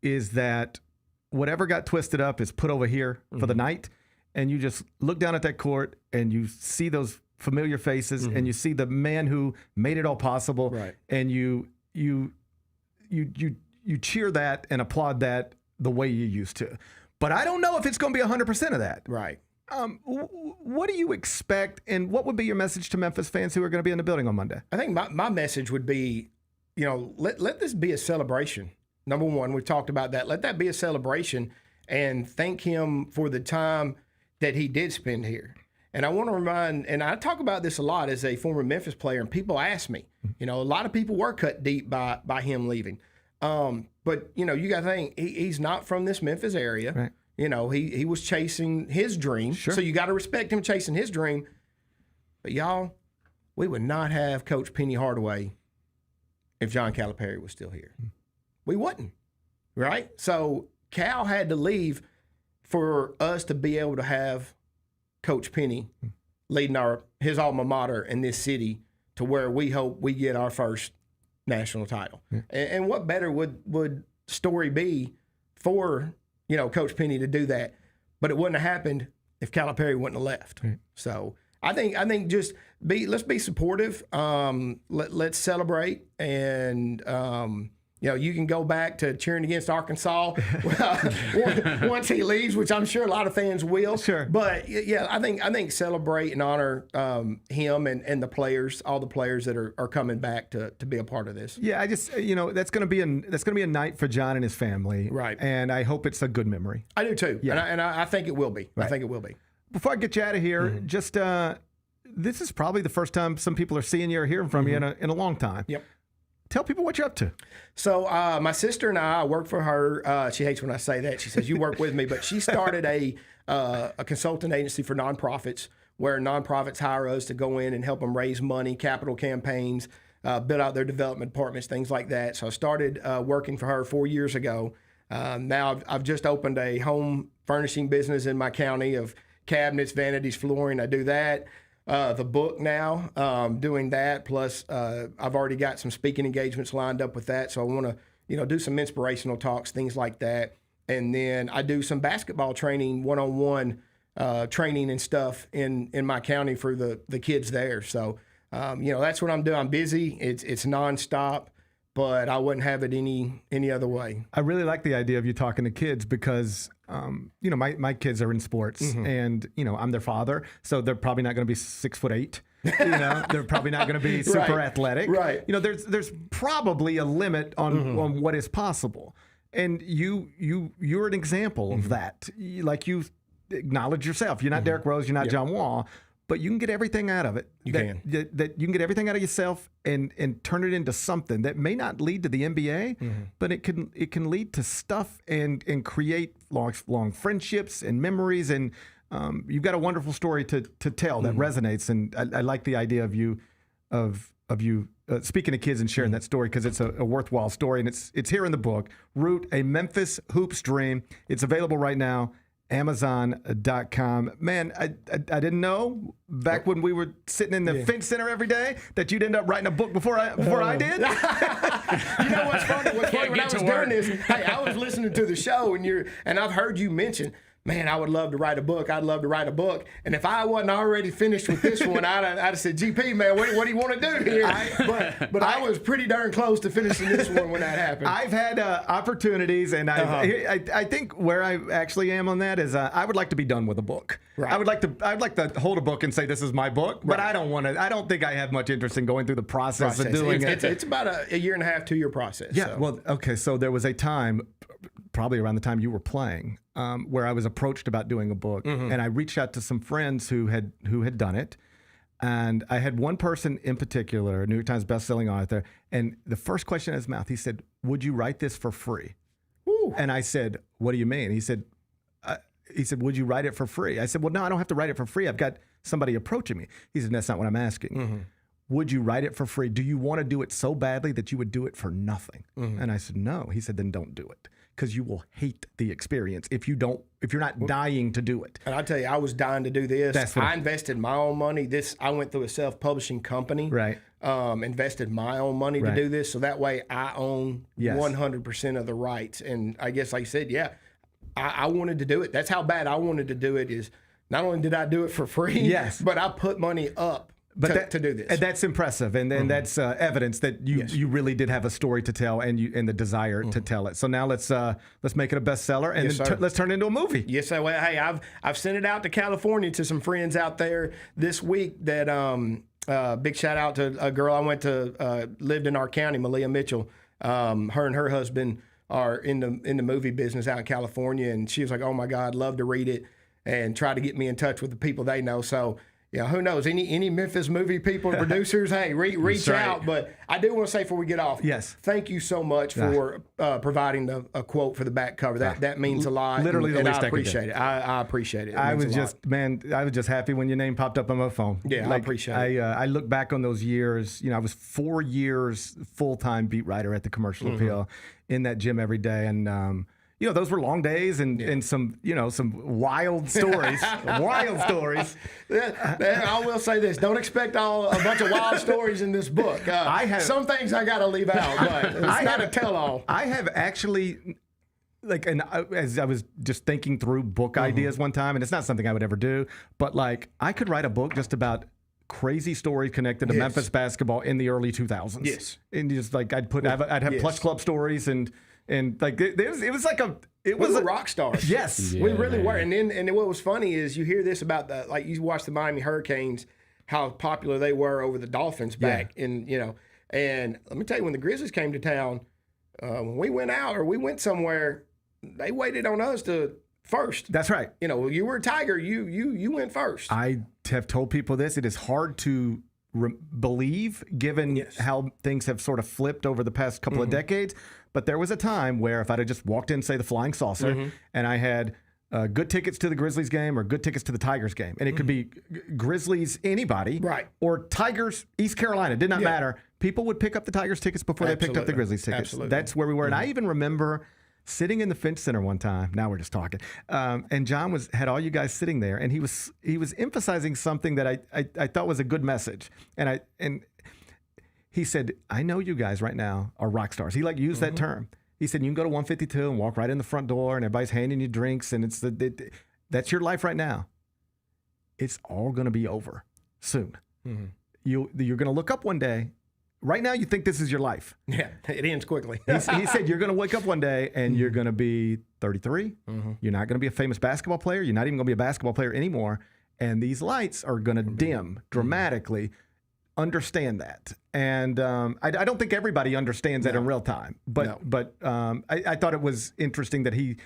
is that whatever got twisted up is put over here for the night, and you just look down at that court and you see those familiar faces and you see the man who made it all possible, and you you cheer that and applaud that the way you used to. But I don't know if it's going to be 100% of that. Right. What do you expect, and what would be your message to Memphis fans who are going to be in the building on Monday? I think my message would be, let this be a celebration. Number one, we've talked about that. Let that be a celebration and thank him for the time that he did spend here. And I want to remind, and I talk about this a lot as a former Memphis player, and people ask me, a lot of people were cut deep by him leaving. But, you got to think, he's not from this Memphis area. Right. He was chasing his dream. Sure. So you got to respect him chasing his dream. But y'all, we would not have Coach Penny Hardaway if John Calipari was still here. We wouldn't, right? So Cal had to leave for us to be able to have Coach Penny leading his alma mater in this city to where we hope we get our first national title. Yeah. And what better would story be for Coach Penny to do that? But it wouldn't have happened if Calipari wouldn't have left. Right. So I think just let's be supportive. Let's celebrate, and you can go back to cheering against Arkansas once he leaves, which I'm sure a lot of fans will. Sure. But yeah, I think celebrate and honor him and the players, all the players that are coming back to be a part of this. Yeah, I just that's going to be a night for John and his family. Right. And I hope it's a good memory. I do too. Yeah. And I think it will be. Right. I think it will be. Before I get you out of here, just this is probably the first time some people are seeing you or hearing from you in a long time. Yep. Tell people what you're up to. So my sister and I work for her. She hates when I say that. She says, you work with me. But she started a consultant agency for nonprofits where nonprofits hire us to go in and help them raise money, capital campaigns, build out their development departments, things like that. So I started working for her 4 years ago. Now I've just opened a home furnishing business in my county of cabinets, vanities, flooring. I do that. The book now, doing that. Plus, I've already got some speaking engagements lined up with that. So I want to, do some inspirational talks, things like that. And then I do some basketball training, one-on-one training and stuff in my county for the kids there. So, that's what I'm doing. I'm busy. It's nonstop, but I wouldn't have it any other way. I really like the idea of you talking to kids because, my kids are in sports and, I'm their father. So they're probably not going to be 6'8". They're probably not going to be super athletic. Right. There's probably a limit on what is possible. And you're an example of that. Like you acknowledge yourself. You're not Derrick Rose. You're not John Wall. But you can get everything out of it. You can get everything out of yourself and turn it into something that may not lead to the NBA, but it can lead to stuff and create long friendships and memories. And you've got a wonderful story to tell that resonates. And I like the idea of you speaking to kids and sharing that story because it's a worthwhile story. And it's here in the book, Root, A Memphis Hoops Dream. It's available right now. Amazon.com. Man, I didn't know back when we were sitting in the Finch Center every day that you'd end up writing a book before I did. You know what's funny? When I was doing this, hey, I was listening to the show and I've heard you mention, man, I would love to write a book. I'd love to write a book. And if I wasn't already finished with this one, I'd have said, GP, man, what do you want to do here? But I was pretty darn close to finishing this one when that happened. I've had opportunities, and I think where I actually am on that is I would like to be done with a book. Right. I'd like to hold a book and say this is my book, but I don't want to. I don't think I have much interest in going through the process of doing it. It's about a year and a half, 2 year process. Yeah. So. Well, okay. So there was a time, probably around the time you were playing, where I was approached about doing a book, and I reached out to some friends who had done it, and I had one person in particular, a New York Times bestselling author, and the first question in his mouth, he said, "Would you write this for free?" Ooh. And I said, "What do you mean?" He said, "Would you write it for free?" I said, "Well, no, I don't have to write it for free. I've got somebody approaching me." He said, "That's not what I'm asking. Would you write it for free? Do you want to do it so badly that you would do it for nothing?" And I said, "No." He said, "Then don't do it. Because you will hate the experience if you're not dying to do it." And I tell you, I was dying to do this. I invested my own money. I went through a self-publishing company. Right. Invested my own money to do this, so that way I own 100% of the rights. And I guess, like you said, I wanted to do it. That's how bad I wanted to do it. Is not only did I do it for free, but I put money up to do this. And that's impressive, and that's evidence that you really did have a story to tell, and the desire to tell it. So now let's make it a bestseller, and then let's turn it into a movie. Yes, sir. Well, hey, I've sent it out to California to some friends out there this week. That big shout out to a girl I went to lived in our county, Malia Mitchell. Her and her husband are in the movie business out in California, and she was like, "Oh my God, I'd love to read it," and try to get me in touch with the people they know. So. Yeah, who knows? Any Memphis movie people, producers, hey, reach out. But I do want to say before we get off, yes, thank you so much for providing a quote for the back cover. That means a lot. Literally, and the least I appreciate it. I appreciate it. I was just happy when your name popped up on my phone. Yeah, I appreciate it. I look back on those years. I was 4 years full-time beat writer at the Commercial Appeal in that gym every day, and those were long days and some wild stories. Wild stories. I will say this: don't expect a bunch of wild stories in this book. Some things I got to leave out, but it's not a tell-all. I have actually, as I was just thinking through book ideas one time, and it's not something I would ever do, but I could write a book just about crazy stories connected to Memphis basketball in the early 2000s. Yes, and just I'd have Plush Club stories and it was we were rock stars. Yes, we really were. And what was funny is you hear this about you watch the Miami Hurricanes, how popular they were over the Dolphins back in And let me tell you, when the Grizzlies came to town, when we went out or we went somewhere, they waited on us to first. That's right. You were a Tiger. You went first. I have told people this. It is hard to believe, given how things have sort of flipped over the past couple of decades. But there was a time where if I'd have just walked in, say, the Flying Saucer, and I had good tickets to the Grizzlies game or good tickets to the Tigers game, and it could be Grizzlies anybody, right, or Tigers East Carolina, did not matter. People would pick up the Tigers tickets before they picked up the Grizzlies tickets. Absolutely. That's where we were. And I even remember sitting in the Finch Center one time. Now we're just talking. And John had all you guys sitting there, and he was emphasizing something that I thought was a good message. And he said, "I know you guys right now are rock stars." He used that term. He said, "You can go to 152 and walk right in the front door, and everybody's handing you drinks, and that's your life right now. It's all going to be over soon. You're going to look up one day. Right now, you think this is your life. Yeah, it ends quickly." He said, "You're going to wake up one day, and you're going to be 33. You're not going to be a famous basketball player. You're not even going to be a basketball player anymore. And these lights are going to dim dramatically. Understand that." And I don't think everybody understands that in real time. But I thought it was interesting that he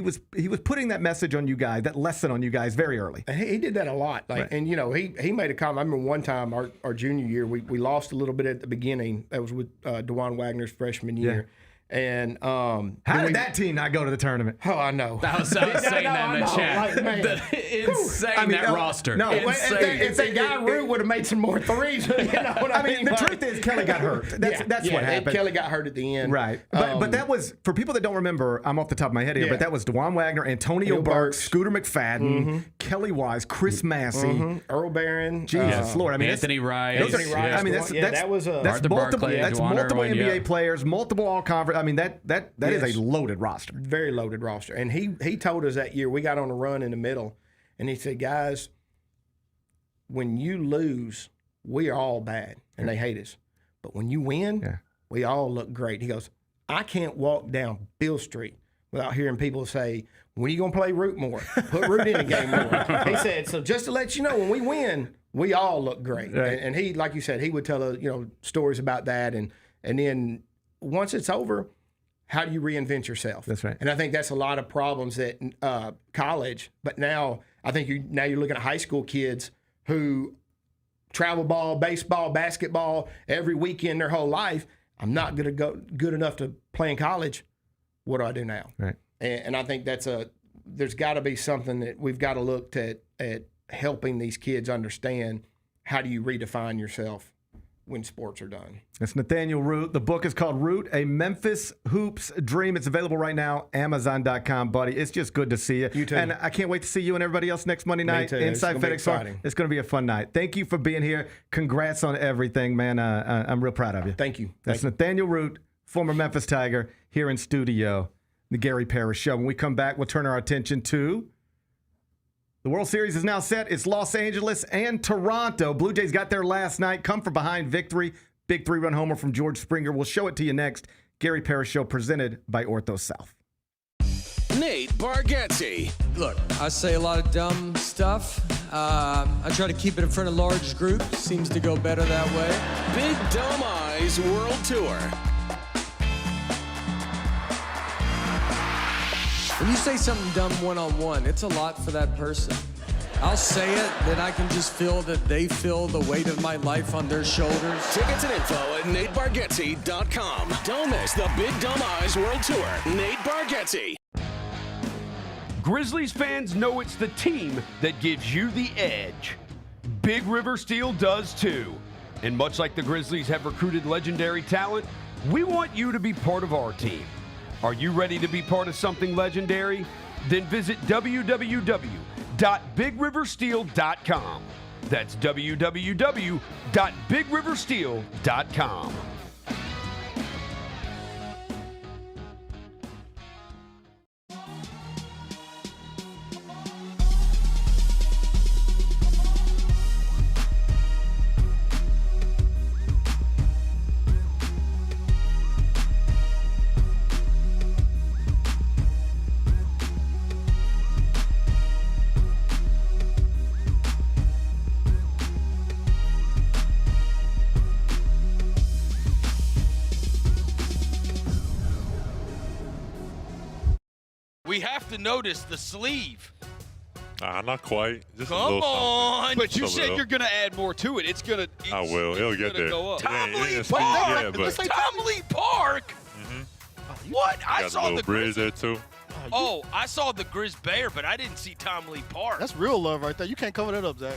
was putting that message on you guys, that lesson on you guys very early. And he did that a lot. And he made a comment. I remember one time our junior year, we lost a little bit at the beginning. That was with DeJuan Wagner's freshman year. And how did that team not go to the tournament? Oh, I know. I was saying that in the chat. Insane, that roster. No, if that guy Root would have made some more threes, you know what I mean? The truth is Kelly got hurt. That's what happened. Kelly got hurt at the end. Right. But that was, for people that don't remember, I'm off the top of my head here, but that was DeJuan Wagner, Antonio Burks, Scooter McFadden, Kelly Wise, Chris Massey, Earl Barron. Jesus Lord. I mean, Anthony Rice. I mean, that's multiple NBA players, multiple all-conference. I mean, that is a loaded roster. Very loaded roster. And he told us that year, we got on a run in the middle, and he said, "Guys, when you lose, we are all bad, and they hate us. But when you win, we all look great." He goes, "I can't walk down Bill Street without hearing people say, 'When are you going to play Root more? Put Root in the game more.'" He said, "So just to let you know, when we win, we all look great." Right. And he, like you said, he would tell us, stories about that. And then once it's over, how do you reinvent yourself? That's right. And I think that's a lot of problems at college. But now I think you're looking at high school kids who travel ball, baseball, basketball every weekend their whole life. I'm not going to go good enough to play in college. What do I do now? Right. And I think there's got to be something that we've got to look at helping these kids understand, how do you redefine yourself when sports are done. It's Nathaniel Root. The book is called Root, A Memphis Hoops Dream. It's available right now, Amazon.com, buddy. It's just good to see you. You too. And I can't wait to see you and everybody else next Monday night inside FedEx Forum. It's going to be a fun night. Thank you for being here. Congrats on everything, man. I'm real proud of you. Thank you. That's Nathaniel Root, former Memphis Tiger, here in studio, the Gary Parrish Show. When we come back, we'll turn our attention to The World Series is now set. It's Los Angeles and Toronto. Blue Jays got there last night. Come from behind victory. Big 3-run homer from George Springer. We'll show it to you next. Gary Parrish Show presented by Ortho South. Nate Bargatze. Look, I say a lot of dumb stuff. I try to keep it in front of large groups. Seems to go better that way. Big Dumb Eyes World Tour. When you say something dumb one-on-one, it's a lot for that person. I'll say it, then I can just feel that they feel the weight of my life on their shoulders. Tickets and info at NateBargatze.com. Don't miss the Big Dumb Eyes World Tour. Nate Bargatze. Grizzlies fans know it's the team that gives you the edge. Big River Steel does too. And much like the Grizzlies have recruited legendary talent, we want you to be part of our team. Are you ready to be part of something legendary? Then visit www.bigriversteel.com. That's www.bigriversteel.com. We have to notice the sleeve. Not quite. Just Come a little on. something. But you Just a said little. you're going to add more to it. It's going to. I will. It'll get there. Go up. Tom Lee it's- Park. yeah, but- Tom Lee Park. What? I Got a saw little the bridge Grizz. there too. Oh, I saw the Grizz Bear, but I didn't see Tom Lee Park. That's real love right there. You can't cover that up, Zach.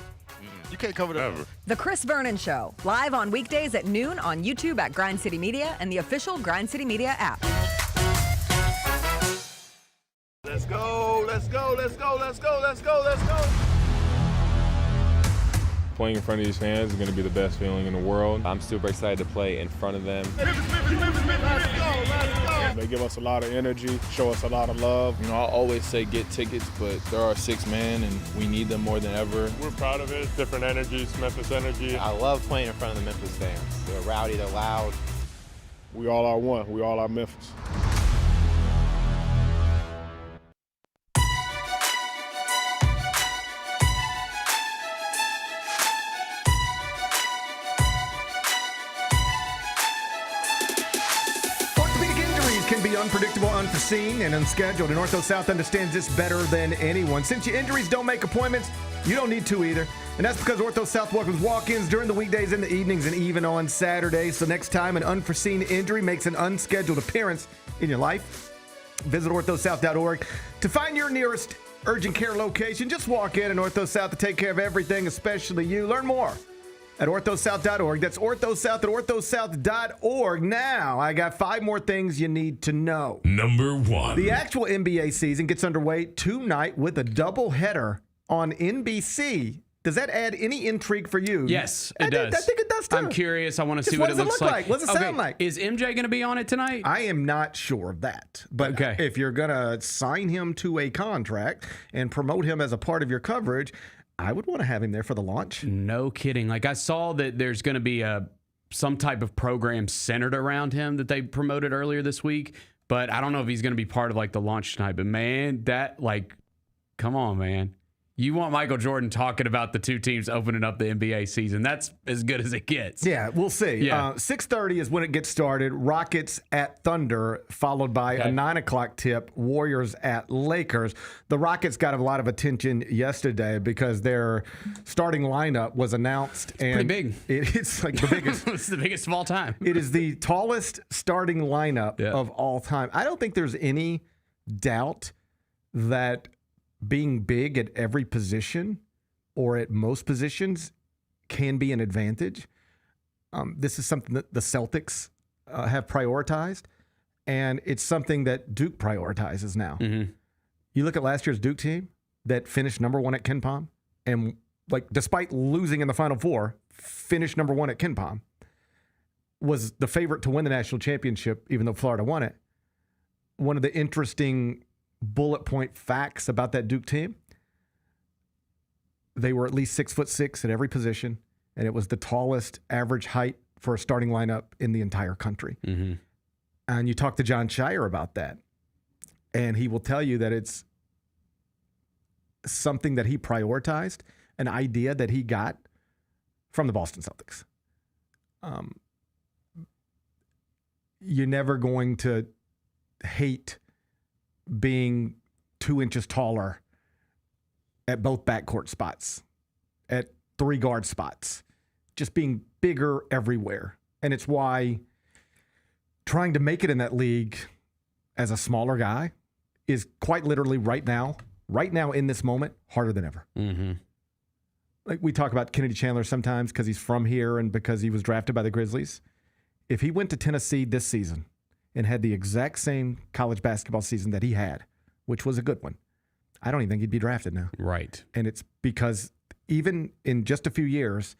You can't cover that up. The Chris Vernon Show, live on weekdays at noon on YouTube at Grind City Media and the official Grind City Media app. Let's go, let's go, let's go, let's go, let's go, let's go. Playing in front of these fans is going to be the best feeling in the world. I'm super excited to play in front of them. Let's go, let's go. They give us a lot of energy, show us a lot of love. You know, I always say get tickets, but there are 6 men and we need them more than ever. We're proud of it. It's different energies, Memphis energy. I love playing in front of the Memphis fans. They're rowdy, they're loud. We all are one. We all are Memphis. Can be unpredictable, unforeseen, and unscheduled, and Ortho South understands this better than anyone. Since your injuries don't make appointments, you don't need to either. And that's because Ortho South welcomes walk-ins during the weekdays and the evenings and even on Saturdays. So next time an unforeseen injury makes an unscheduled appearance in your life, visit orthosouth.org to find your nearest urgent care location. Just walk in Ortho South to take care of everything, especially you. Learn more at orthosouth.org. That's orthosouth at orthosouth.org. Now, I got 5 more things you need to know. Number 1. The actual NBA season gets underway tonight with a doubleheader on NBC. Does that add any intrigue for you? Yes, it does. I think it does too. I'm curious. I want to Just see what it does looks look like. What does it sound like? Is MJ going to be on it tonight? I am not sure of that. But if you're going to sign him to a contract and promote him as a part of your coverage, I would want to have him there for the launch. No kidding. Like, I saw that there's going to be some type of program centered around him that they promoted earlier this week, but I don't know if he's going to be part of like the launch tonight. But man, come on, man. You want Michael Jordan talking about the two teams opening up the NBA season. That's as good as it gets. Yeah, we'll see. Yeah. 6:30 is when it gets started. Rockets at Thunder, followed by a 9 o'clock tip, Warriors at Lakers. The Rockets got a lot of attention yesterday because their starting lineup was announced. It's pretty big. It's like the biggest. It's the biggest of all time. It is the tallest starting lineup of all time. I don't think there's any doubt that being big at every position or at most positions can be an advantage. This is something that the Celtics have prioritized, and it's something that Duke prioritizes now. Mm-hmm. You look at last year's Duke team that finished number 1 at KenPom, and despite losing in the Final Four, finished number 1 at KenPom, was the favorite to win the national championship, even though Florida won it. One of the interesting bullet point facts about that Duke team, they were at least 6'6" at every position, and it was the tallest average height for a starting lineup in the entire country. Mm-hmm. And you talk to John Shire about that, and he will tell you that it's something that he prioritized, an idea that he got from the Boston Celtics. You're never going to hate being 2 inches taller at both backcourt spots, at 3 guard spots, just being bigger everywhere. And it's why trying to make it in that league as a smaller guy is quite literally right now in this moment, harder than ever. Mm-hmm. Like we talk about Kennedy Chandler sometimes because he's from here and because he was drafted by the Grizzlies. If he went to Tennessee this season and had the exact same college basketball season that he had, which was a good one, I don't even think he'd be drafted now. Right. And it's because even in just a few years,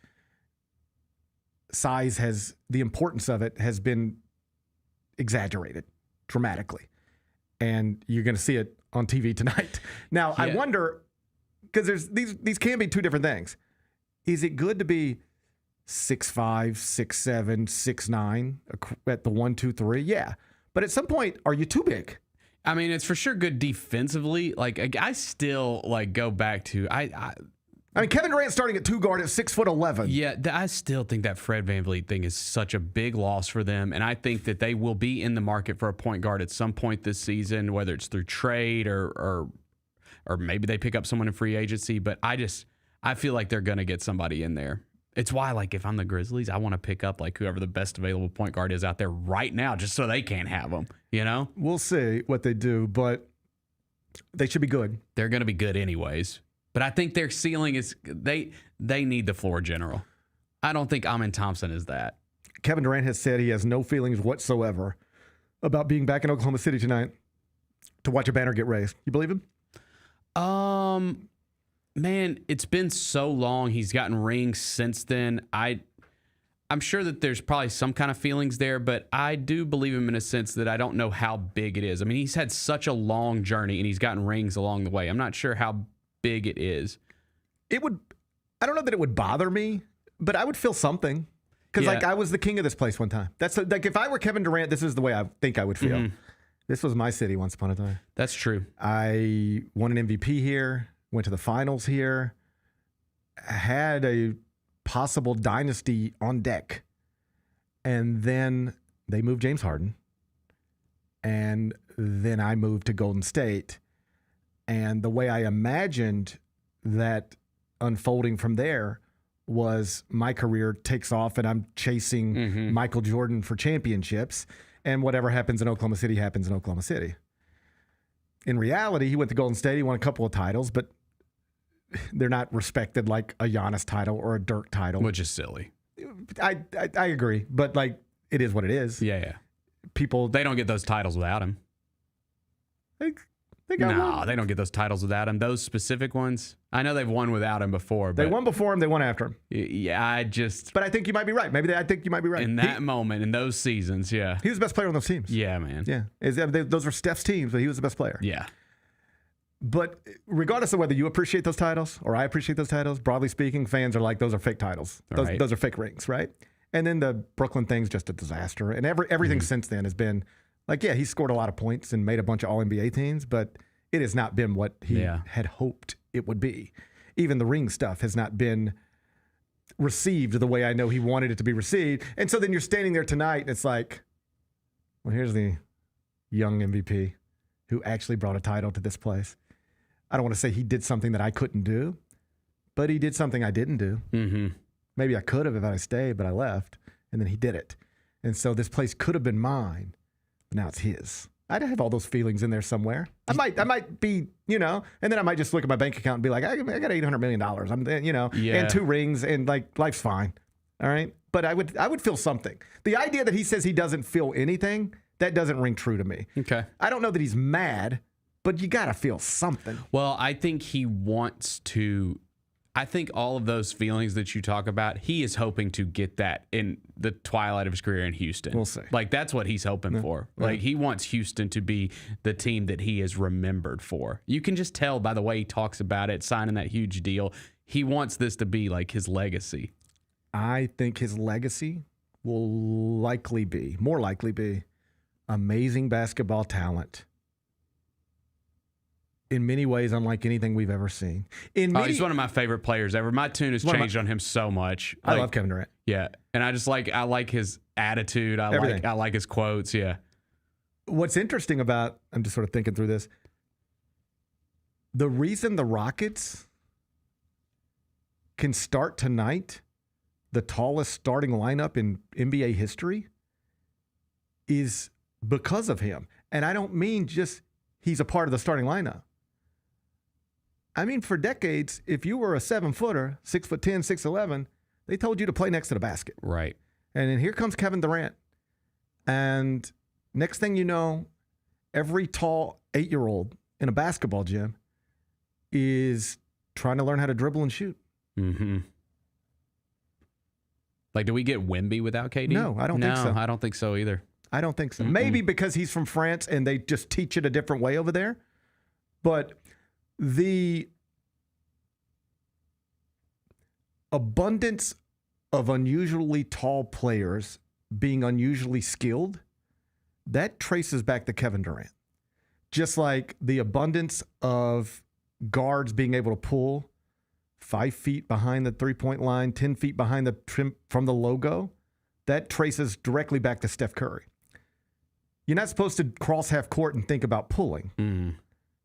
the importance of it has been exaggerated dramatically. And you're going to see it on TV tonight. Now, I wonder, because there's these can be two different things. Is it good to be 6'5", 6'7", 6'9" at the 1, 2, 3? Yeah. But at some point, are you too big? I mean, it's for sure good defensively. Like, I still go back to I mean, Kevin Durant starting at 2 guard at 6'11". Yeah, I still think that Fred VanVleet thing is such a big loss for them, and I think that they will be in the market for a point guard at some point this season, whether it's through trade or maybe they pick up someone in free agency. But I feel like they're gonna get somebody in there. It's why, if I'm the Grizzlies, I want to pick up whoever the best available point guard is out there right now, just so they can't have them. You know, we'll see what they do, but they should be good. They're gonna be good anyways. But I think their ceiling is they need the floor general. I don't think Amen Thompson is that. Kevin Durant has said he has no feelings whatsoever about being back in Oklahoma City tonight to watch a banner get raised. You believe him? Man, it's been so long. He's gotten rings since then. I'm sure that there's probably some kind of feelings there, but I do believe him in a sense that I don't know how big it is. I mean, he's had such a long journey and he's gotten rings along the way. I'm not sure how big it is. I don't know that it would bother me, but I would feel something because I was the king of this place one time. That's if I were Kevin Durant, this is the way I think I would feel. Mm-hmm. This was my city once upon a time. That's true. I won an MVP here, went to the finals here, had a possible dynasty on deck, and then they moved James Harden, and then I moved to Golden State. And the way I imagined that unfolding from there was my career takes off and I'm chasing Michael Jordan for championships, and whatever happens in Oklahoma City happens in Oklahoma City. In reality, he went to Golden State, he won a couple of titles, but they're not respected like a Giannis title or a Dirk title. Which is silly. I agree, but it is what it is. Yeah. They don't get those titles without him. They don't get those titles without him. Those specific ones, I know they've won without him before. But they won before him. They won after him. Yeah, But I think you might be right. I think you might be right. In that moment, in those seasons, yeah. He was the best player on those teams. Yeah, man. Yeah. Those were Steph's teams, but he was the best player. Yeah. But regardless of whether you appreciate those titles or I appreciate those titles, broadly speaking, fans are like, those are fake titles. Those are fake rings, right? And then the Brooklyn thing's just a disaster. And everything since then has been he scored a lot of points and made a bunch of All-NBA teams, but it has not been what he had hoped it would be. Even the ring stuff has not been received the way I know he wanted it to be received. And so then you're standing there tonight and it's like, well, here's the young MVP who actually brought a title to this place. I don't want to say he did something that I couldn't do, but he did something I didn't do. Mm-hmm. Maybe I could have if I stayed, but I left, and then he did it. And so this place could have been mine, but now it's his. I'd have all those feelings in there somewhere. I might be, and then I might just look at my bank account and be like, I got $800 million. And 2 rings, and life's fine. All right. But I would feel something. The idea that he says he doesn't feel anything, that doesn't ring true to me. Okay. I don't know that he's mad, but you got to feel something. Well, I think he wants to. I think all of those feelings that you talk about, he is hoping to get that in the twilight of his career in Houston. We'll see. That's what he's hoping for. He wants Houston to be the team that he is remembered for. You can just tell by the way he talks about it, signing that huge deal. he wants this to be like his legacy. I think his legacy will more likely be amazing basketball talent. In many ways, unlike anything we've ever seen. He's one of my favorite players ever. My tune has changed on him so much. I love Kevin Durant. Yeah, and I like his attitude. I like his quotes. Yeah. What's interesting about, I'm just sort of thinking through this. The reason the Rockets can start tonight, the tallest starting lineup in NBA history, is because of him. And I don't mean just he's a part of the starting lineup. I mean, for decades, if you were a 7-footer, 6'10", 6'11", they told you to play next to the basket. Right. And then here comes Kevin Durant. And next thing you know, every tall 8-year-old in a basketball gym is trying to learn how to dribble and shoot. Mm-hmm. Like, do we get Wemby without KD? No, I don't think so. I don't think so either. I don't think so. Maybe because he's from France and they just teach it a different way over there. But the abundance of unusually tall players being unusually skilled, that traces back to Kevin Durant. Just like the abundance of guards being able to pull 5 feet behind the three-point line, 10 feet behind the trim from the logo, that traces directly back to Steph Curry. You're not supposed to cross half court and think about pulling,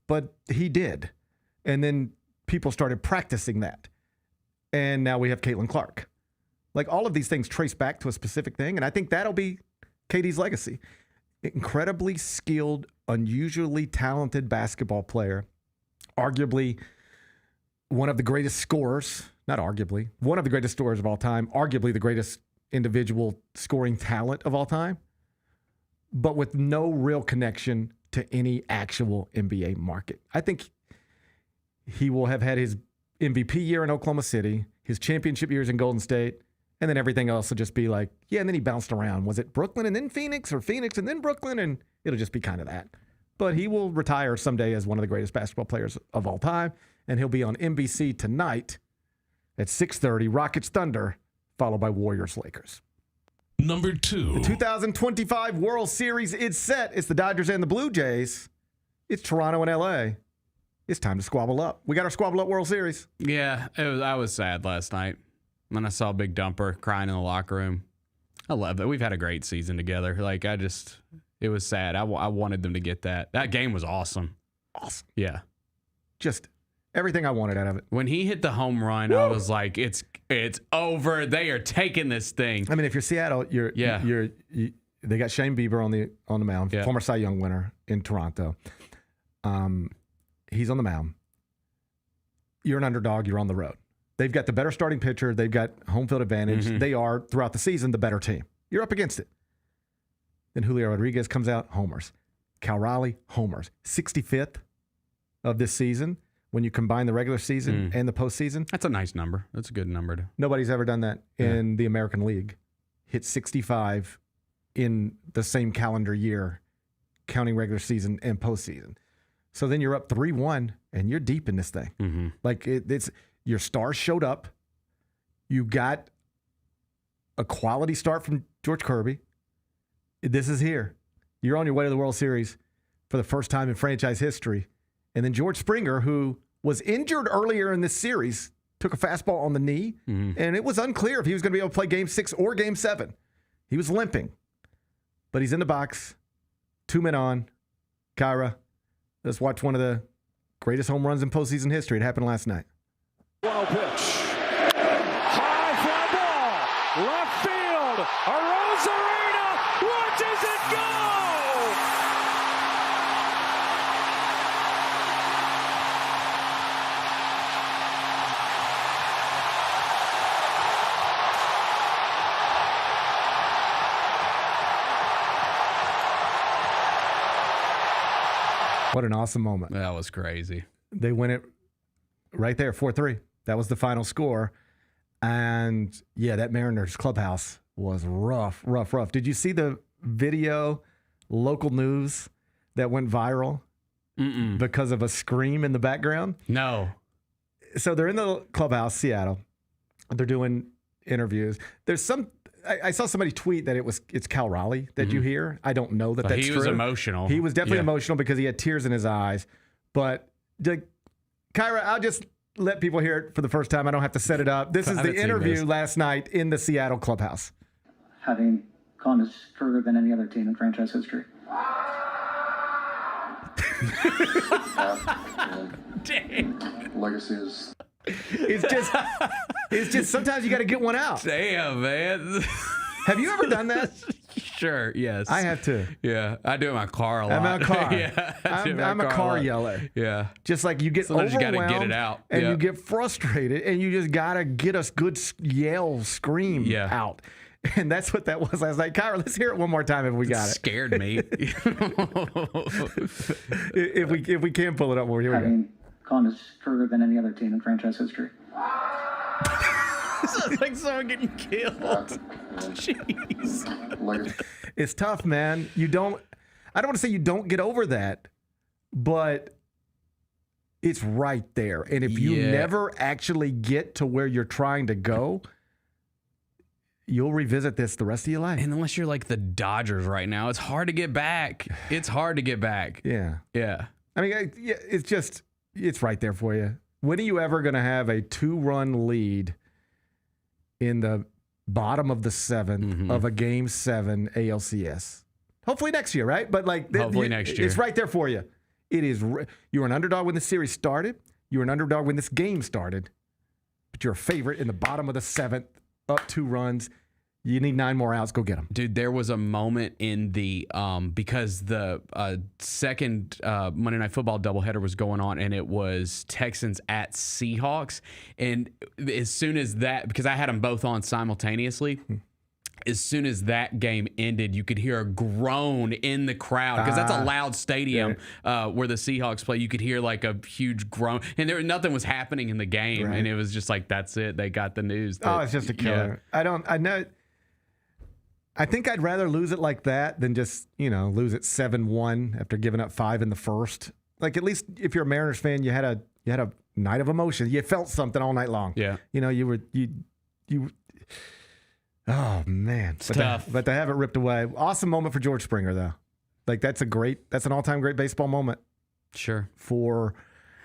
but he did. And then people started practicing that. And now we have Caitlin Clark. Like, all of these things trace back to a specific thing, and I think that'll be KD's legacy. Incredibly skilled, unusually talented basketball player, arguably one of the greatest scorers, not arguably, one of the greatest scorers of all time, arguably the greatest individual scoring talent of all time, but with no real connection to any actual NBA market. I think he will have had his MVP year in Oklahoma City, his championship years in Golden State, and then everything else will just be like, yeah, and then he bounced around. Was it Brooklyn and then Phoenix, or Phoenix and then Brooklyn? And it'll just be kind of that. But he will retire someday as one of the greatest basketball players of all time, and he'll be on NBC tonight at 6:30, Rockets Thunder, followed by Warriors Lakers. Number 2. The 2025 World Series is set. It's the Dodgers and the Blue Jays. It's Toronto and LA. It's time to squabble up. We got our squabble up World Series. Yeah, I was sad last night when I saw Big Dumper crying in the locker room. I love it. We've had a great season together. Like, it was sad. I wanted them to get that. That game was awesome. Awesome. Yeah. Just everything I wanted out of it. When he hit the home run, I was like, it's over. They are taking this thing. I mean, if you're Seattle, they got Shane Bieber on the mound, former Cy Young winner in Toronto. He's on the mound. You're an underdog. You're on the road. They've got the better starting pitcher. They've got home field advantage. They are, throughout the season, the better team. You're up against it. Then Julio Rodriguez comes out, homers. Cal Raleigh, homers. 65th of this season when you combine the regular season and the postseason. That's a nice number. That's a good number. Nobody's ever done that in the American League. Hit 65 in the same calendar year, counting regular season and postseason. So then you're up 3-1, and you're deep in this thing. Like, it's your stars showed up. You got a quality start from George Kirby. This is here. You're on your way to the World Series for the first time in franchise history. And then George Springer, who was injured earlier in this series, took a fastball on the knee, and it was unclear if he was going to be able to play Game 6 or Game 7. He was limping. But he's in the box. 2 men on. Kyra, let's watch one of the greatest home runs in postseason history. It happened last night. Wild pitch. High fly ball. Left field. Arozarena watches it go. What an awesome moment. That was crazy. They win it right there, 4-3. That was the final score. And, yeah, that Mariners clubhouse was rough. Did you see the video, local news, that went viral because of a scream in the background? No. So they're in the clubhouse, Seattle. They're doing interviews. There's some. I saw somebody tweet that it's Cal Raleigh that you hear. I don't know that's true. He was emotional. He was definitely emotional because he had tears in his eyes. But Kyra, I'll just let people hear it for the first time. I don't have to set it up. This is the interview last night in the Seattle clubhouse. Having gone as further than any other team in franchise history. Dang. Legacy is. It's just sometimes you got to get one out. Damn, man. Have you ever done that? Sure, yes. I have to. Yeah, I do it in my car a lot. I'm a car. Yeah, I'm a car yeller. Yeah. Just like you get Sometimes overwhelmed you got to get it out. and Yeah. you get frustrated and you just got to get a good yell, scream out. And that's what that was last night. Kyra, let's hear it one more time if we got it. Scared me. if we can pull it up more, here we go. Having gone as further than any other team in franchise history. Sounds like someone getting killed. Jeez. It's tough, man. I don't want to say you don't get over that, but it's right there. And if you never actually get to where you're trying to go, you'll revisit this the rest of your life. And unless you're like the Dodgers right now, it's hard to get back. It's hard to get back. Yeah. Yeah. I mean, it's right there for you. When are you ever going to have a 2-run lead in the bottom of the 7th of a Game 7 ALCS? Hopefully next year, right? But hopefully next year. It's right there for you. It is. You were an underdog when the series started. You were an underdog when this game started. But you're a favorite in the bottom of the 7th, up 2 runs. You need 9 more outs. Go get them. Dude, there was a moment in the because the second Monday Night Football doubleheader was going on, and it was Texans at Seahawks. And as soon as that, because I had them both on simultaneously, as soon as that game ended, you could hear a groan in the crowd because that's a loud stadium where the Seahawks play. You could hear like a huge groan, and nothing was happening in the game, and it was just like, that's it. They got the news. It's just a killer. I think I'd rather lose it like that than just, lose it 7-1 after giving up 5 in the first. Like, at least if you're a Mariners fan, you had a night of emotion. You felt something all night long. Yeah. Oh man. It's tough. But to have it ripped away. Awesome moment for George Springer though. Like that's an all-time great baseball moment. Sure. For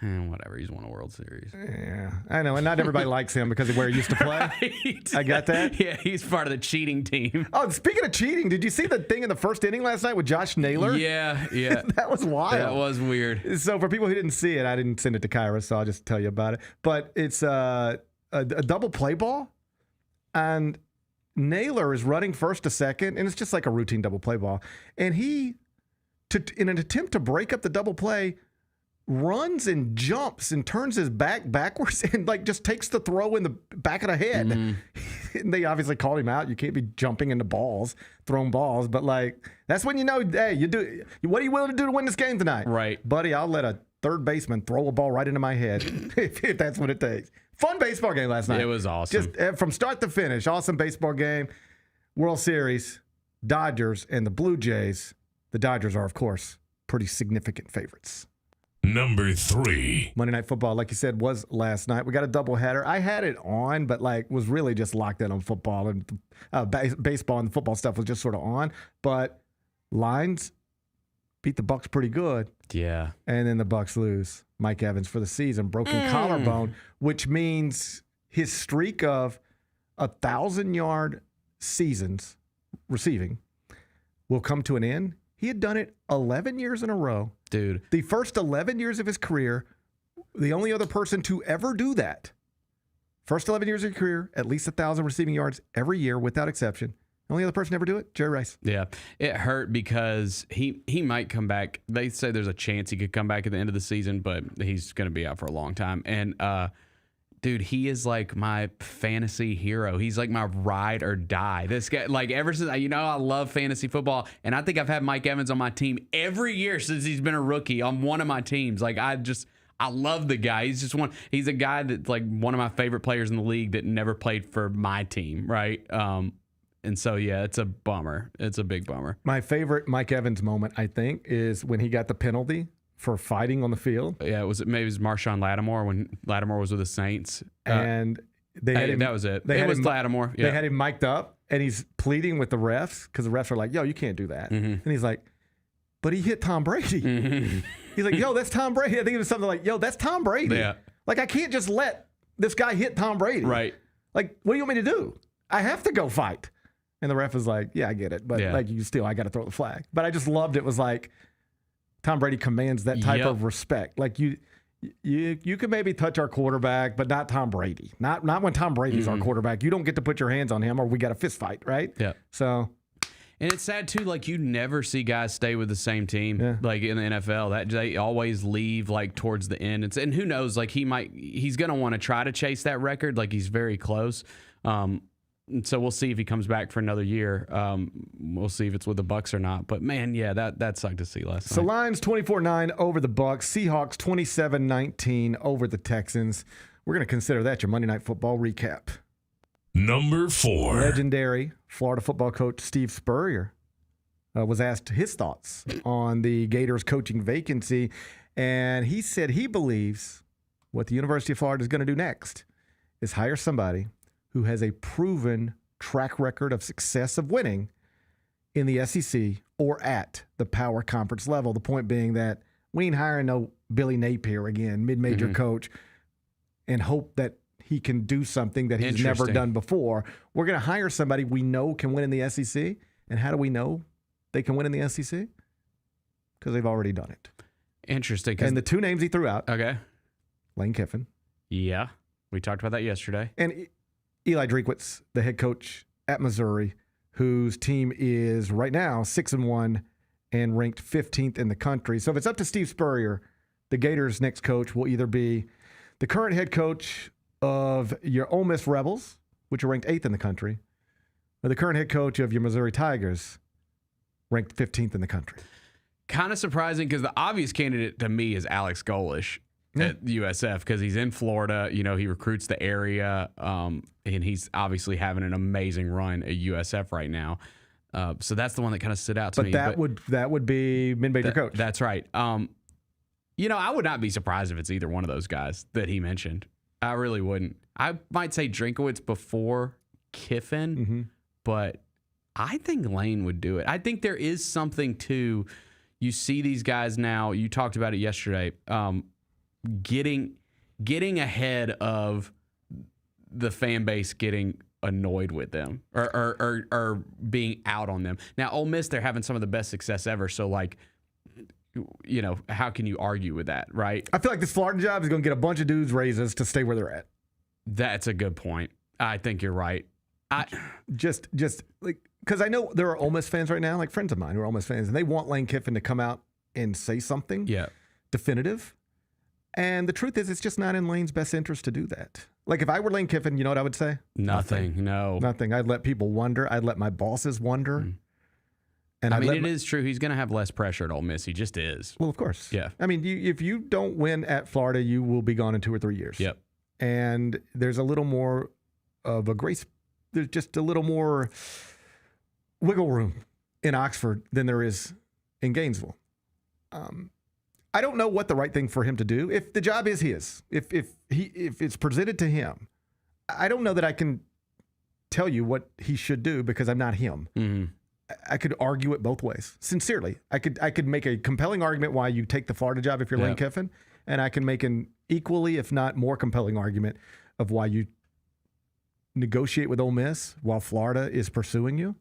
whatever, he's won a World Series. Yeah, I know, and not everybody likes him because of where he used to play. Right. I got that. Yeah, he's part of the cheating team. Oh, speaking of cheating, did you see the thing in the first inning last night with Josh Naylor? Yeah. That was wild. That was weird. So for people who didn't see it, I didn't send it to Kyra, so I'll just tell you about it. But it's a double play ball, and Naylor is running first to second, and it's just like a routine double play ball. And he, in an attempt to break up the double play, runs and jumps and turns his back backwards and just takes the throw in the back of the head. And they obviously called him out. You can't be jumping into balls, throwing balls. But that's when you know, hey, what are you willing to do to win this game tonight? Right. Buddy, I'll let a third baseman throw a ball right into my head if that's what it takes. Fun baseball game last night. It was awesome. Just from start to finish, awesome baseball game. World Series, Dodgers and the Blue Jays. The Dodgers are, of course, pretty significant favorites. Number 3. Monday Night Football, like you said, was last night. We got a doubleheader. I had it on, but was really just locked in on football. And baseball and the football stuff was just sort of on. But Lions beat the Bucs pretty good. Yeah. And then the Bucs lose. Mike Evans for the season, broken collarbone, which means his streak of 1,000-yard seasons receiving will come to an end. He had done it 11 years in a row. Dude. The first 11 years of his career, the only other person to ever do that. First 11 years of his career, at least 1,000 receiving yards every year without exception. The only other person to ever do it, Jerry Rice. Yeah. It hurt because he might come back. They say there's a chance he could come back at the end of the season, but he's going to be out for a long time. And, dude, he is like my fantasy hero. He's like my ride or die. This guy, ever since, I love fantasy football, and I think I've had Mike Evans on my team every year since he's been a rookie on one of my teams. I love the guy. He's a guy that's one of my favorite players in the league that never played for my team, right? And so, yeah, it's a bummer. It's a big bummer. My favorite Mike Evans moment, I think, is when he got the penalty for fighting on the field. Yeah, it was Marshawn Lattimore when Lattimore was with the Saints. And they had him, that was it. It was Lattimore. Yeah. They had him mic'd up, and he's pleading with the refs because the refs are like, yo, you can't do that. And he's like, but he hit Tom Brady. He's like, yo, that's Tom Brady. I think it was something like, yo, that's Tom Brady. Yeah. Like, I can't just let this guy hit Tom Brady. Right. Like, what do you want me to do? I have to go fight. And the ref is like, yeah, I get it. But, like, I got to throw the flag. But I just loved it. Was like, Tom Brady commands that type of respect. Like, you can maybe touch our quarterback, but not Tom Brady. Not when Tom Brady's our quarterback. You don't get to put your hands on him, or we got a fist fight, right? Yeah. So, and it's sad too. Like, you never see guys stay with the same team. Like in the NFL, that they always leave like towards the end. And who knows? Like, he's gonna want to try to chase that record. Like, he's very close. And so we'll see if he comes back for another year. We'll see if it's with the Bucs or not. But man, yeah, that sucked to see last night. So Lions 24-9 over the Bucs. Seahawks 27-19 over the Texans. We're going to consider that your Monday Night Football recap. Number 4. Legendary Florida football coach Steve Spurrier was asked his thoughts on the Gators coaching vacancy, and he said he believes what the University of Florida is going to do next is hire somebody who has a proven track record of success of winning in the SEC or at the power conference level. The point being that we ain't hiring no Billy Napier again, mid-major coach, and hope that he can do something that he's never done before. We're going to hire somebody we know can win in the SEC. And how do we know they can win in the SEC? Because they've already done it. Interesting. And the two names he threw out. Okay. Lane Kiffin. Yeah. We talked about that yesterday. And Eli Drinkwitz, the head coach at Missouri, whose team is right now 6-1 and ranked 15th in the country. So if it's up to Steve Spurrier, the Gators' next coach will either be the current head coach of your Ole Miss Rebels, which are ranked 8th in the country, or the current head coach of your Missouri Tigers, ranked 15th in the country. Kind of surprising because the obvious candidate to me is Alex Golesh at USF because he's in Florida. You know, he recruits the area, and he's obviously having an amazing run at USF right now. So that's the one that kind of stood out to me. But that would be mid-major coach. That's right. You know, I would not be surprised if it's either one of those guys that he mentioned. I really wouldn't. I might say Drinkwitz before Kiffin, but I think Lane would do it. I think there is something to, you see these guys now, you talked about it yesterday, getting ahead of the fan base getting annoyed with them or being out on them. Now, Ole Miss, they're having some of the best success ever, so like, you know, how can you argue with that, right? I feel like this Florida job is going to get a bunch of dudes raises to stay where they're at. That's a good point. I think you're right. Just like, because I know there are Ole Miss fans right now, like friends of mine who are Ole Miss fans, and they want Lane Kiffin to come out and say something definitive. And the truth is, it's just not in Lane's best interest to do that. Like, if I were Lane Kiffin, you know what I would say? Nothing. No. Nothing. I'd let people wonder. I'd let my bosses wonder. And I mean, it is true. He's going to have less pressure at Ole Miss. He just is. Well, of course. Yeah. I mean, if you don't win at Florida, you will be gone in 2 or 3 years. Yep. And there's a little more of a grace. There's just a little more wiggle room in Oxford than there is in Gainesville. I don't know what the right thing for him to do. If the job is his, if it's presented to him, I don't know that I can tell you what he should do because I'm not him. I could argue it both ways. Sincerely, I could make a compelling argument why you take the Florida job if you're Lane Kiffin, and I can make an equally, if not more compelling argument of why you negotiate with Ole Miss while Florida is pursuing you,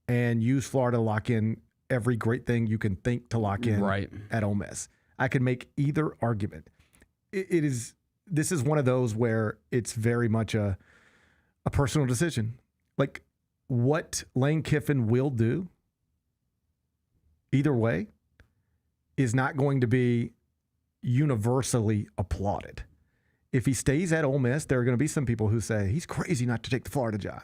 and use Florida to lock in every great thing you can think to lock in at Ole Miss. I can make either argument. This is one of those where it's very much a personal decision. Like, what Lane Kiffin will do, either way, is not going to be universally applauded. If he stays at Ole Miss, there are going to be some people who say, he's crazy not to take the Florida job.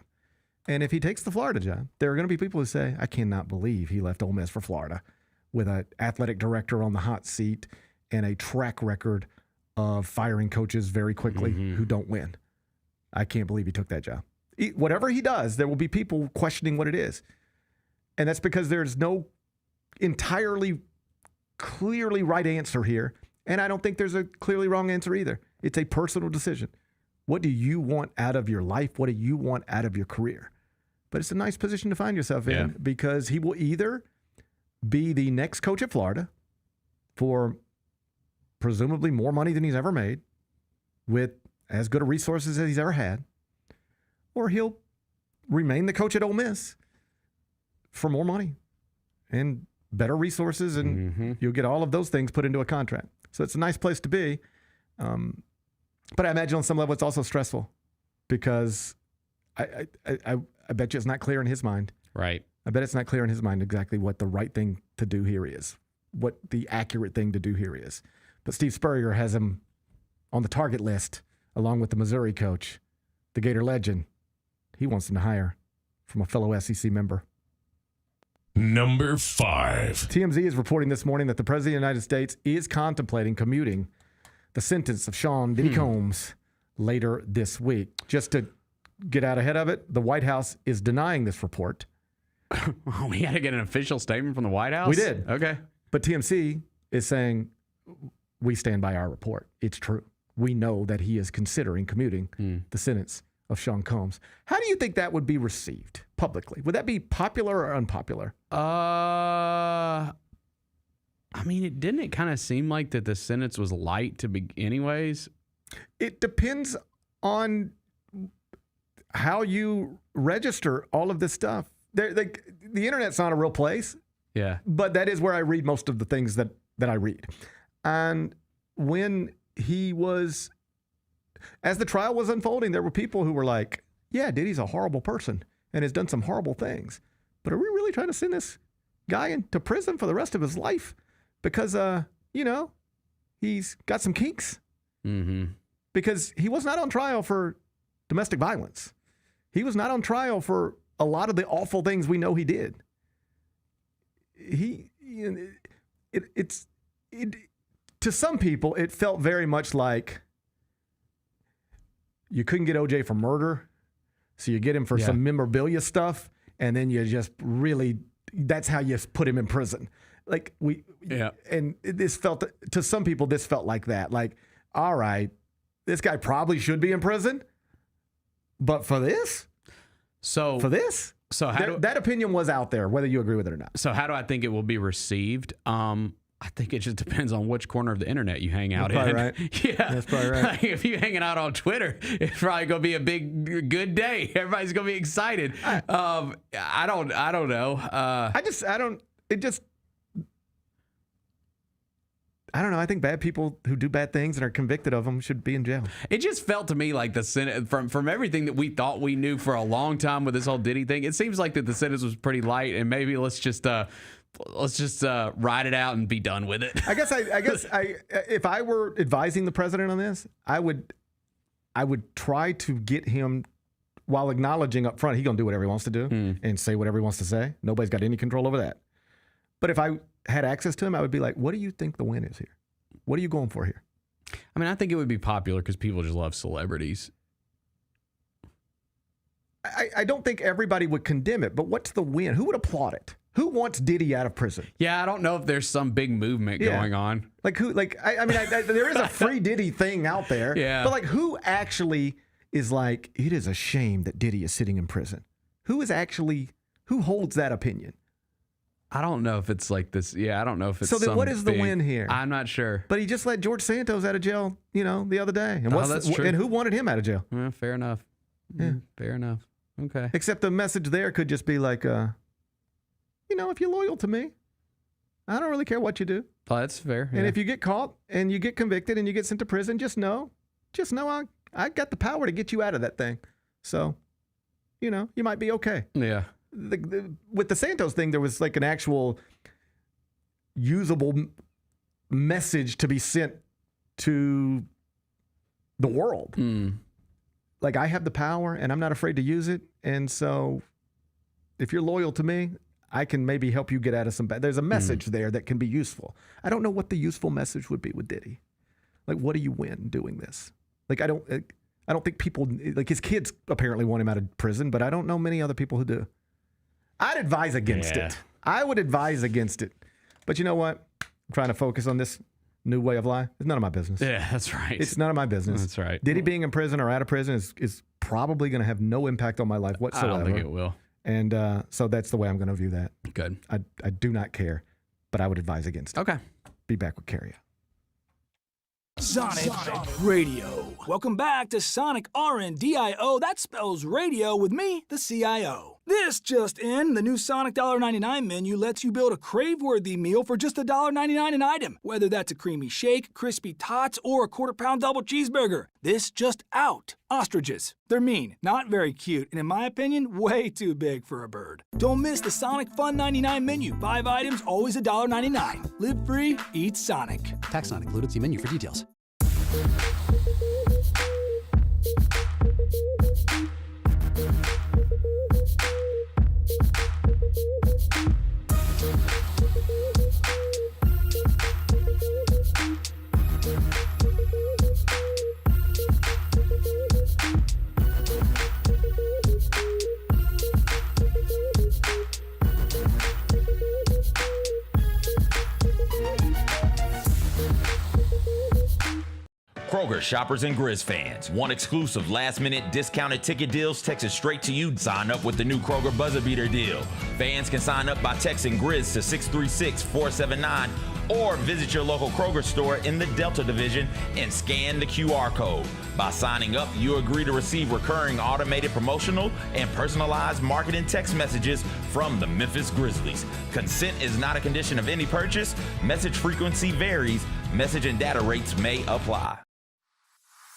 And if he takes the Florida job, there are going to be people who say, I cannot believe he left Ole Miss for Florida with an athletic director on the hot seat and a track record of firing coaches very quickly who don't win. I can't believe he took that job. Whatever he does, there will be people questioning what it is. And that's because there's no entirely clearly right answer here, and I don't think there's a clearly wrong answer either. It's a personal decision. What do you want out of your life? What do you want out of your career? But it's a nice position to find yourself in because he will either be the next coach at Florida for presumably more money than he's ever made with as good a resources as he's ever had, or he'll remain the coach at Ole Miss for more money and better resources, and you'll get all of those things put into a contract. So it's a nice place to be. But I imagine on some level it's also stressful because I bet you it's not clear in his mind. Right. I bet it's not clear in his mind exactly what the right thing to do here is, what the accurate thing to do here is. But Steve Spurrier has him on the target list along with the Missouri coach, the Gator legend. He wants him to hire from a fellow SEC member. Number 5. TMZ is reporting this morning that the President of the United States is contemplating commuting the sentence of Sean Diddy Combs later this week. Just to get out ahead of it, the White House is denying this report. We had to get an official statement from the White House? We did. Okay. But TMZ is saying, we stand by our report. It's true. We know that he is considering commuting the sentence of Sean Combs. How do you think that would be received publicly? Would that be popular or unpopular? I mean, it kind of seem like that the sentence was light to be anyways. It depends on how you register all of this stuff. The internet's not a real place. Yeah. But that is where I read most of the things that I read. And when he was, as the trial was unfolding, there were people who were like, yeah, Diddy's a horrible person and has done some horrible things. But are we really trying to send this guy into prison for the rest of his life? Because, he's got some kinks. Mm-hmm. Because he was not on trial for domestic violence. He was not on trial for a lot of the awful things we know he did. To some people, it felt very much like you couldn't get OJ for murder, so you get him for some memorabilia stuff, and then you just really, that's how you put him in prison. Like and this felt, to some people, this felt like that. Like, all right, this guy probably should be in prison, but for this? So that opinion was out there, whether you agree with it or not. So how do I think it will be received? I think it just depends on which corner of the internet you hang out in. Right. Yeah, that's probably right. Like if you're hanging out on Twitter, it's probably gonna be a good day. Everybody's gonna be excited. I don't know. I don't know. I think bad people who do bad things and are convicted of them should be in jail. It just felt to me like the Senate, from everything that we thought we knew for a long time with this whole Diddy thing, it seems like that the sentence was pretty light, and maybe let's just ride it out and be done with it. I guess if I were advising the president on this, I would try to get him, while acknowledging up front, he's gonna do whatever he wants to do and say whatever he wants to say. Nobody's got any control over that. But if I had access to him, I would be like, what do you think the win is here? What are you going for here? I mean, I think it would be popular because people just love celebrities. I don't think everybody would condemn it, but what's the win? Who would applaud it? Who wants Diddy out of prison? Yeah, I don't know if there's some big movement going on. Like who? Like I mean, there is a free Diddy thing out there. Yeah. But like, who actually is like, it is a shame that Diddy is sitting in prison? Who holds that opinion? I don't know if it's like this. Yeah, I don't know if it's. So then, what is the win here? I'm not sure. But he just let George Santos out of jail, the other day. And that's true. And who wanted him out of jail? Fair enough. Yeah, fair enough. Okay. Except the message there could just be like, if you're loyal to me, I don't really care what you do. Oh, that's fair. And if you get caught and you get convicted and you get sent to prison, just know I got the power to get you out of that thing. So, you might be okay. Yeah. With the Santos thing, there was like an actual usable message to be sent to the world. Like, I have the power and I'm not afraid to use it. And so if you're loyal to me, I can maybe help you get out of some bad. There's a message there that can be useful. I don't know what the useful message would be with Diddy. Like, what do you win doing this? Like, I don't think people, like, his kids apparently want him out of prison, but I don't know many other people who do. I'd advise against it. I would advise against it. But you know what? trying to focus on this new way of life. It's none of my business. Yeah, that's right. It's none of my business. That's right. Diddy being in prison or out of prison is probably going to have no impact on my life whatsoever. I don't think it will. And so that's the way I'm going to view that. Good. I do not care, but I would advise against it. Okay. Be back with Carrie. Sonic Radio. Welcome back to Sonic RNDIO. That spells radio with me, the CIO. This just in, the new Sonic $1.99 menu lets you build a crave-worthy meal for just $1.99 an item. Whether that's a creamy shake, crispy tots, or a quarter-pound double cheeseburger. This just out. Ostriches. They're mean, not very cute, and in my opinion, way too big for a bird. Don't miss the Sonic Fun 99 menu. 5 items, always $1.99. Live free, eat Sonic. Tax not included. See menu for details. Kroger shoppers and Grizz fans. Want exclusive last-minute discounted ticket deals texted straight to you? Sign up with the new Kroger Buzzer Beater deal. Fans can sign up by texting Grizz to 636-479 or visit your local Kroger store in the Delta Division and scan the QR code. By signing up, you agree to receive recurring automated promotional and personalized marketing text messages from the Memphis Grizzlies. Consent is not a condition of any purchase. Message frequency varies. Message and data rates may apply.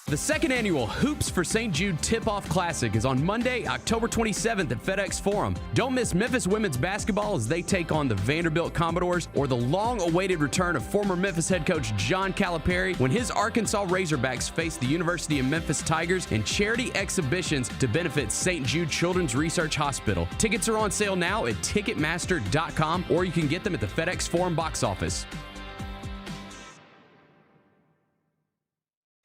The second annual Hoops for St. Jude Tipoff Classic is on Monday, October 27th at FedEx Forum. Don't miss Memphis women's basketball as they take on the Vanderbilt Commodores, or the long-awaited return of former Memphis head coach John Calipari when his Arkansas Razorbacks face the University of Memphis Tigers in charity exhibitions to benefit St. Jude Children's Research Hospital. Tickets are on sale now at Ticketmaster.com, or you can get them at the FedEx Forum box office.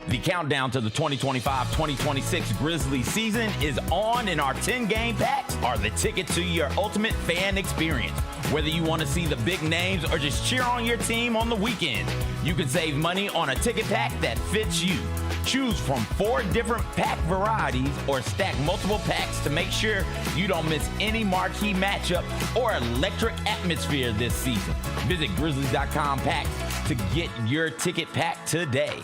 The countdown to the 2025-2026 Grizzlies season is on, and our 10-game packs are the ticket to your ultimate fan experience. Whether you want to see the big names or just cheer on your team on the weekend, you can save money on a ticket pack that fits you. Choose from 4 different pack varieties or stack multiple packs to make sure you don't miss any marquee matchup or electric atmosphere this season. Visit Grizzlies.com packs to get your ticket pack today.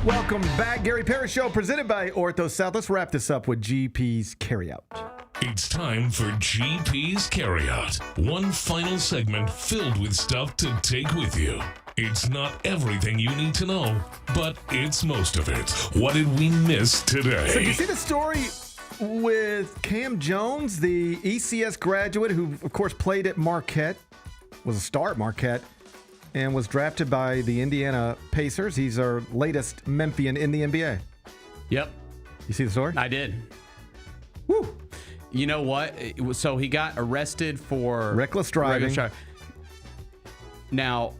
Welcome back. Gary Parrish Show presented by Ortho South. Let's wrap this up with GP's Carryout. It's time for GP's Carryout. One final segment filled with stuff to take with you. It's not everything you need to know, but it's most of it. What did we miss today? So you see the story with Cam Jones, the ECS graduate who, of course, played at Marquette, was a star at Marquette, and was drafted by the Indiana Pacers. He's our latest Memphian in the NBA. Yep. You see the story? I did. Woo. You know what? So he got arrested for reckless driving. Now,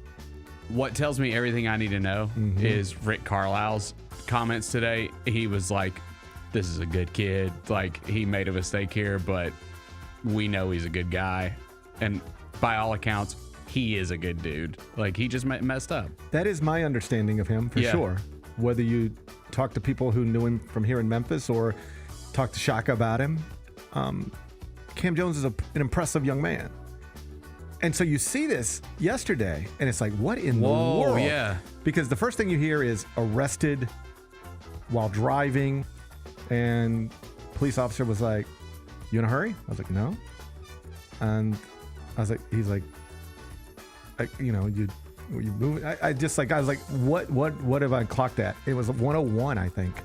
what tells me everything I need to know is Rick Carlisle's comments today. He was like, this is a good kid. Like, he made a mistake here, but we know he's a good guy. And by all accounts, he is a good dude. Like, he just messed up. That is my understanding of him, for sure. Whether you talk to people who knew him from here in Memphis or talk to Shaka about him, Cam Jones is an impressive young man. And so you see this yesterday, and it's like, what in the world? Yeah. Because the first thing you hear is arrested while driving, and police officer was like, you in a hurry? I was like, no. And I was like, he's like, you move. I was like, what have I clocked at? It was 101, I think.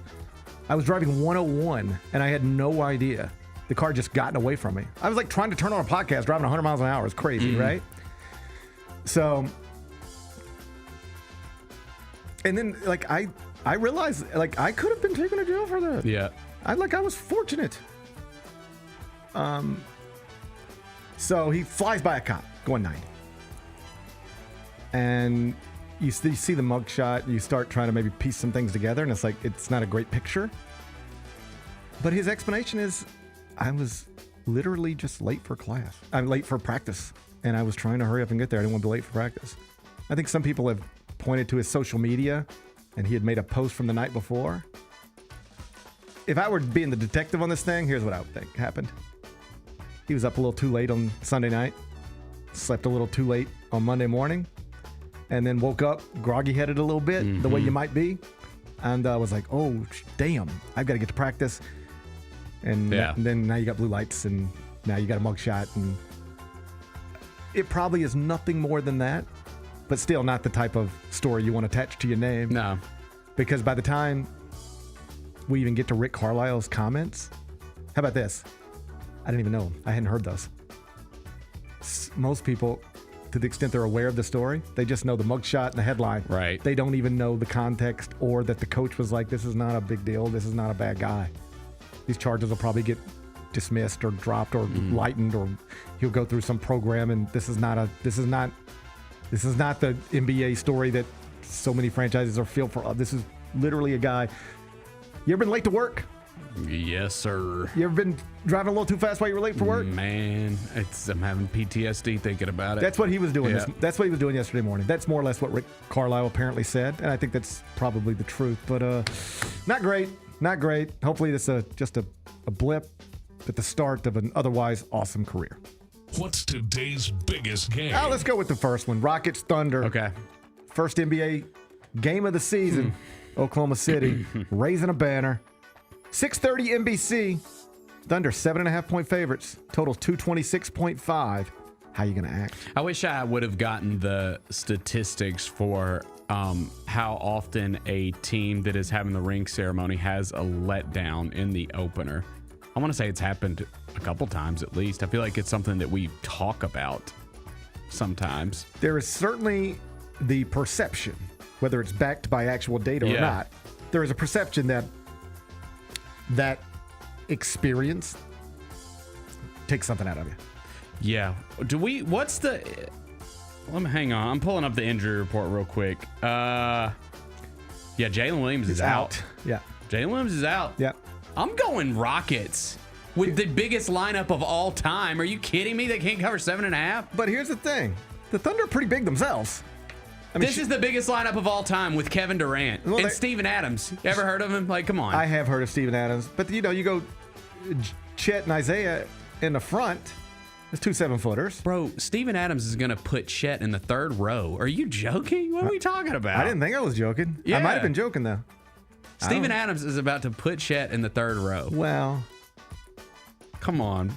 I was driving 101, and I had no idea. The car just gotten away from me. I was like trying to turn on a podcast, driving 100 miles an hour. It's crazy, right? So, and then like I I realized, like, I could have been taken to jail for that. Yeah. I was fortunate. So he flies by a cop going 90. And you see the mugshot, and you start trying to maybe piece some things together, and it's like, it's not a great picture. But his explanation is, I was literally just late for class. I'm late for practice, and I was trying to hurry up and get there. I didn't want to be late for practice. I think some people have pointed to his social media, and he had made a post from the night before. If I were being the detective on this thing, here's what I would think happened. He was up a little too late on Sunday night, slept a little too late on Monday morning, and then woke up groggy-headed a little bit, the way you might be, and was like, oh, damn, I've got to get to practice. And then now you got blue lights, and now you got a mugshot, and it probably is nothing more than that, but still not the type of story you want attached to your name. No. Because by the time we even get to Rick Carlisle's comments, how about this? I didn't even know him. I hadn't heard those. Most people, to the extent they're aware of the story, they just know the mugshot and the headline. Right. They don't even know the context or that the coach was like, this is not a big deal. This is not a bad guy. These charges will probably get dismissed or dropped or lightened, or he'll go through some program, and this is not the NBA story that so many franchises are filled for. This is literally a guy. You ever been late to work? Yes, sir. You ever been driving a little too fast while you were late for work? Man, I'm having PTSD thinking about it. That's what he was doing. That's what he was doing yesterday morning. That's more or less what Rick Carlisle apparently said, and I think that's probably the truth. But not great. Not great. Hopefully this is just a blip at the start of an otherwise awesome career. What's today's biggest game? Let's go with the first one. Rockets Thunder. Okay. First NBA game of the season. Oklahoma City raising a banner. 6:30 NBC. Thunder 7.5-point favorites. Total 226.5. How you going to act? I wish I would have gotten the statistics for how often a team that is having the ring ceremony has a letdown in the opener. I want to say it's happened a couple times at least. I feel like it's something that we talk about sometimes. There is certainly the perception, whether it's backed by actual data or not, there is a perception that experience takes something out of you. Yeah. Hang on. I'm pulling up the injury report real quick. Jalen Williams is out. Yeah. Jalen Williams is out. Yeah. I'm going Rockets with the biggest lineup of all time. Are you kidding me? They can't cover 7.5? But here's the thing. The Thunder are pretty big themselves. I mean, this is the biggest lineup of all time with Kevin Durant and Steven Adams. You ever heard of him? Like, come on. I have heard of Steven Adams. But, you go Chet and Isaiah in the front. There's 2 7-footers. Bro, Steven Adams is going to put Chet in the 3rd row. Are you joking? What are we talking about? I didn't think I was joking. Yeah. I might have been joking, though. Steven Adams is about to put Chet in the 3rd row. Well. Come on.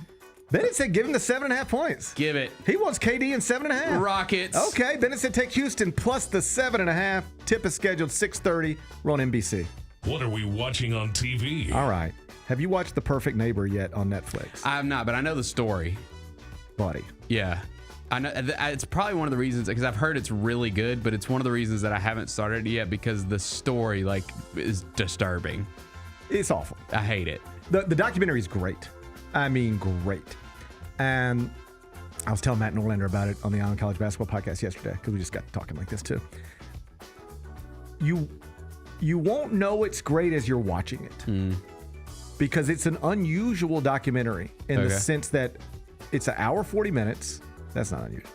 Bennett said give him the 7.5 points. Give it. He wants KD in 7.5. Rockets. Okay. Bennett said take Houston plus the 7.5. Tip is scheduled 6:30. We're on NBC. What are we watching on TV? All right. Have you watched The Perfect Neighbor yet on Netflix? I have not, but I know the story. Buddy. Yeah. I know it's probably one of the reasons, because I've heard it's really good, but it's one of the reasons that I haven't started it yet, because the story is disturbing. It's awful. I hate it. The documentary is great. I mean, great. And I was telling Matt Norlander about it on the Island College Basketball podcast yesterday, because we just got talking like this too. You won't know it's great as you're watching it, because it's an unusual documentary in the sense that it's an hour 40 minutes. That's not unusual.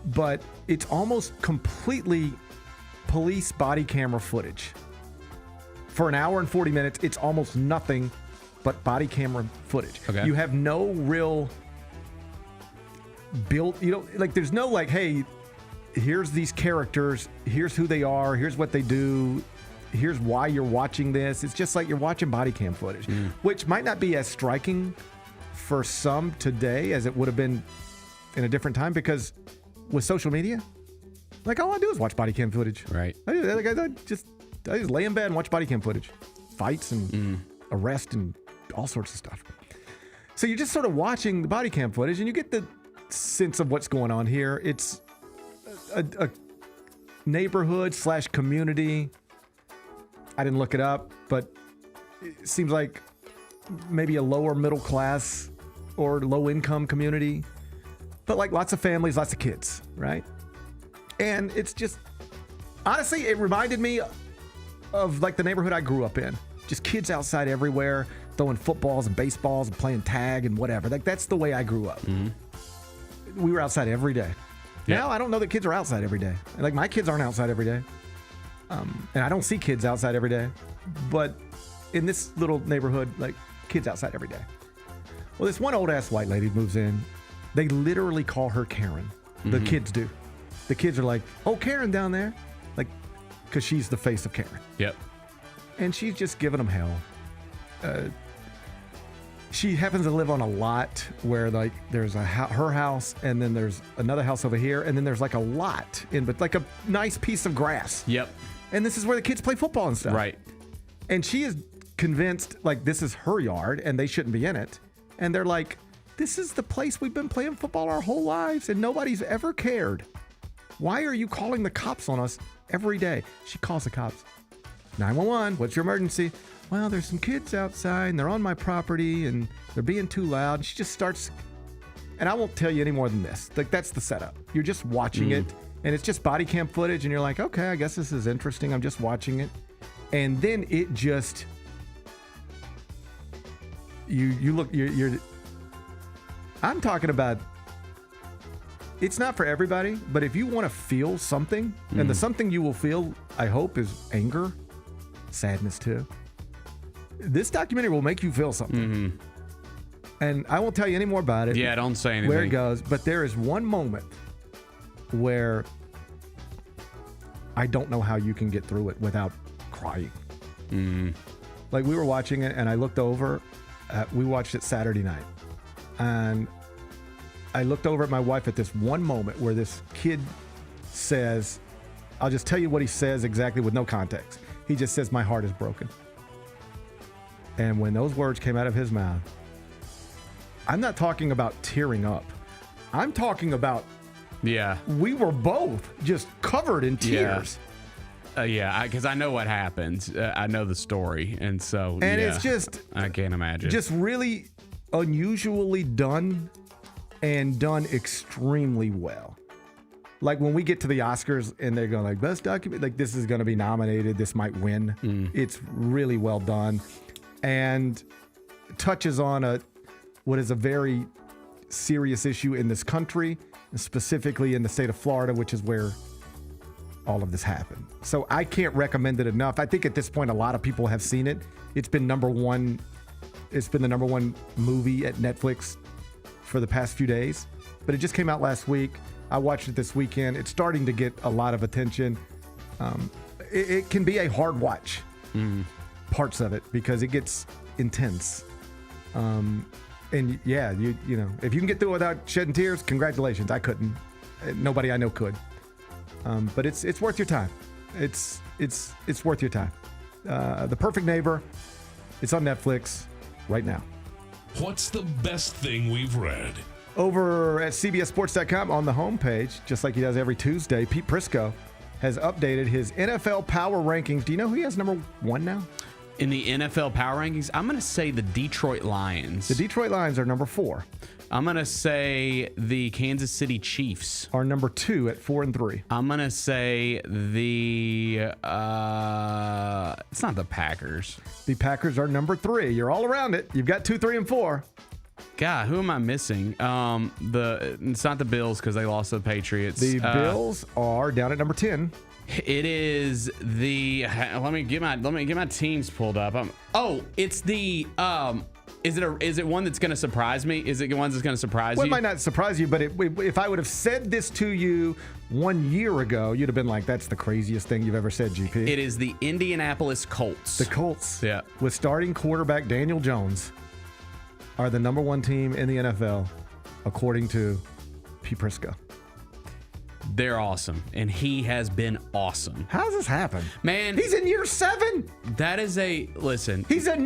But it's almost completely police body camera footage. For an hour and 40 minutes, it's almost nothing but body camera footage. Okay. You have no real build, there's no hey, here's these characters, here's who they are, here's what they do, here's why you're watching this. It's just like you're watching body cam footage, which might not be as striking for some today as it would have been in a different time, because with social media, all I do is watch body cam footage. Right. I just lay in bed and watch body cam footage. Fights and arrest and all sorts of stuff. So you're just sort of watching the body cam footage and you get the sense of what's going on here. It's neighborhood / community. I didn't look it up, but it seems like maybe a lower middle class or low income community, but like lots of families, lots of kids, right? And it's just, honestly, it reminded me of like the neighborhood I grew up in. Just kids outside everywhere, throwing footballs and baseballs and playing tag and whatever. Like that's the way I grew up. Mm-hmm. We were outside every day. Yep. Now I don't know that kids are outside every day. Like my kids aren't outside every day. And I don't see kids outside every day. But in this little neighborhood, like kids outside every day. Well, this one old ass white lady moves in. They literally call her Karen. The kids do. The kids are like, "Oh, Karen down there," like, because she's the face of Karen. Yep. And she's just giving them hell. She happens to live on a lot where like there's her house, and then there's another house over here, and then there's like a lot but like a nice piece of grass. Yep. And this is where the kids play football and stuff. Right. And she is convinced like this is her yard and they shouldn't be in it. And they're like, "This is the place we've been playing football our whole lives and nobody's ever cared. Why are you calling the cops on us every day?" She calls the cops. 911, what's your emergency? "Well, there's some kids outside and they're on my property and they're being too loud." She just starts, and I won't tell you any more than this. Like that's the setup. You're just watching it, and it's just body cam footage, and you're like, okay, I guess this is interesting. I'm just watching it. And then it just, you're I'm talking about, it's not for everybody, but if you want to feel something, and the something you will feel, I hope, is anger, sadness too. This documentary will make you feel something. And I won't tell you any more about it. Yeah, don't say anything. Where it goes. But there is one moment where I don't know how you can get through it without crying. Like we were watching it and I looked over. We watched it Saturday night. And I looked over at my wife at this one moment where this kid says, I'll just tell you what he says exactly with no context. He just says, "My heart is broken." And when those words came out of his mouth, I'm not talking about tearing up. I'm talking about, we were both just covered in tears. Because I know what happens. I know the story. And so, and it's just, I can't imagine. Just really unusually done and done extremely well. Like when we get to the Oscars and they're going like, best document, like this is going to be nominated, this might win. It's really well done. And touches on what is a very serious issue in this country, specifically in the state of Florida, which is where all of this happened. So I can't recommend it enough. I think at this point, a lot of people have seen it. It's been number one. It's been the number one movie at Netflix for the past few days, but it just came out last week. I watched it this weekend. It's starting to get a lot of attention. It can be a hard watch. Parts of it because it gets intense. And yeah, you know, if you can get through it without shedding tears, congratulations. I couldn't. Nobody I know could. But it's worth your time. It's worth your time. The Perfect Neighbor. It's on Netflix right now. What's the best thing we've read? Over at CBSSports.com on the homepage, just like he does every Tuesday, Pete Prisco has updated his NFL power rankings. Do you know who he has number one now? In the NFL power rankings, I'm going to say the Detroit Lions. The Detroit Lions are number 4. I'm going to say the Kansas City Chiefs are number 2 at 4-3. I'm going to say the it's not the Packers. The Packers are number 3. You're all around it. You've got 2, 3, and 4. God, who am I missing? It's not the Bills because they lost to the Patriots. The Bills are down at number 10. It is the. Let me get my teams pulled up. It's the. Is it one that's going to surprise me? Is it one that's going to surprise you? It might not surprise you, but if I would have said this to you 1 year ago, you'd have been like, "That's the craziest thing you've ever said, GP." It is the Indianapolis Colts. The Colts, yeah, with starting quarterback Daniel Jones, are the number 1 team in the NFL, according to Pete Prisco. They're awesome, and he has been awesome. How does this happen? Man, he's in year 7. That is listen. He's a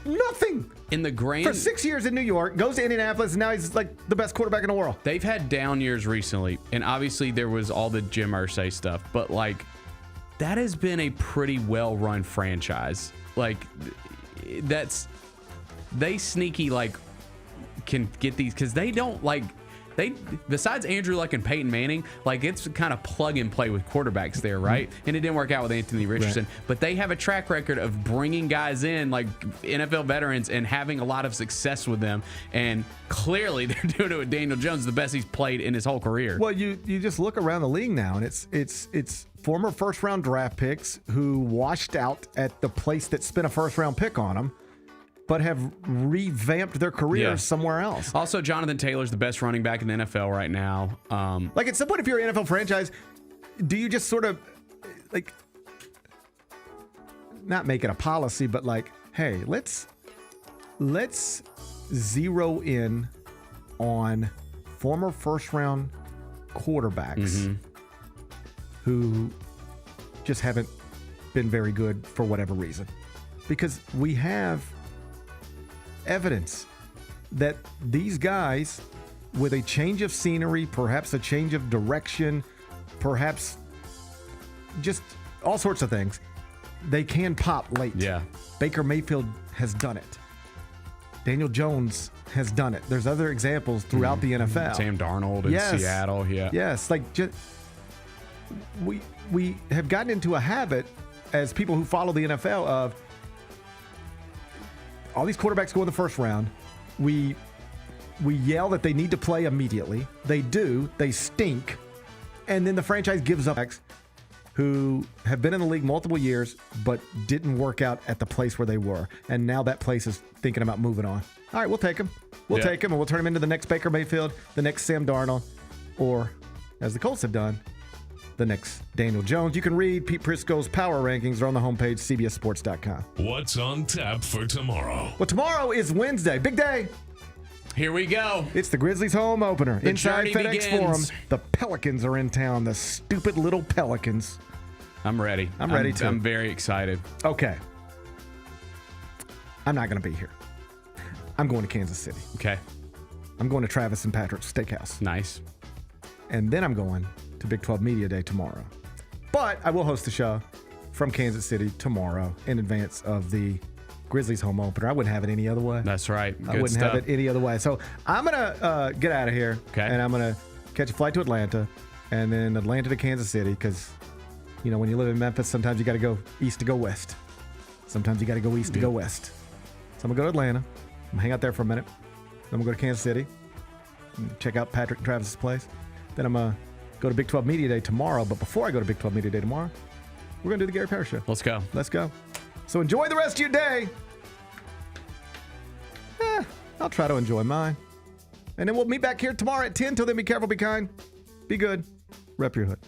Nothing. In the grand For 6 years in New York, goes to Indianapolis, and now he's like the best quarterback in the world. They've had down years recently, and obviously there was all the Jim Irsay stuff, but like that has been a pretty well-run franchise. Like they sneaky like can get these because they don't like. Besides Andrew Luck and Peyton Manning, like it's kind of plug and play with quarterbacks there, right? And it didn't work out with Anthony Richardson, but they have a track record of bringing guys in like NFL veterans and having a lot of success with them. And clearly they're doing it with Daniel Jones, the best he's played in his whole career. Well, you just look around the league now, and it's former first-round draft picks who washed out at the place that spent a first-round pick on them, but have revamped their careers somewhere else. Also, Jonathan Taylor's the best running back in the NFL right now. Like at some point, if you're an NFL franchise, do you just sort of like not make it a policy, but like, hey, let's zero in on former first-round quarterbacks who just haven't been very good for whatever reason, because we have evidence that these guys, with a change of scenery, perhaps a change of direction, perhaps just all sorts of things, they can pop late. Yeah. Baker Mayfield has done it. Daniel Jones has done it. There's other examples throughout the NFL. Sam Darnold in Seattle. Yes, like just we have gotten into a habit as people who follow the NFL of all these quarterbacks go in the first round. We yell that they need to play immediately. They do. They stink. And then the franchise gives up who have been in the league multiple years but didn't work out at the place where they were. And now that place is thinking about moving on. All right, we'll take him. We'll take him, and we'll turn him into the next Baker Mayfield, the next Sam Darnold, or, as the Colts have done, the next Daniel Jones. You can read Pete Prisco's power rankings. They're on the homepage, cbssports.com. What's on tap for tomorrow? Well, tomorrow is Wednesday. Big day. Here we go. It's the Grizzlies home opener. The Inside FedEx begins. Forum. The Pelicans are in town. The stupid little Pelicans. I'm ready. I'm ready too. I'm very excited. Okay. I'm not going to be here. I'm going to Kansas City. Okay. I'm going to Travis and Patrick's Steakhouse. Nice. And then I'm going to Big 12 Media Day tomorrow. But I will host the show from Kansas City tomorrow in advance of the Grizzlies home opener. I wouldn't have it any other way. That's right. I wouldn't have it any other way. So I'm going to get out of here. Okay. And I'm going to catch a flight to Atlanta and then Atlanta to Kansas City because, you know, when you live in Memphis, sometimes you got to go east to go west. Sometimes you got to go east to go west. So I'm going to go to Atlanta. I'm going to hang out there for a minute. Then I'm going to go to Kansas City and check out Patrick and Travis's place. Then I'm going to go to Big 12 Media Day tomorrow. But before I go to Big 12 Media Day tomorrow, we're going to do the Gary Parrish Show. Let's go. Let's go. So enjoy the rest of your day. I'll try to enjoy mine. And then we'll meet back here tomorrow at 10. Till then, be careful, be kind, be good, rep your hood.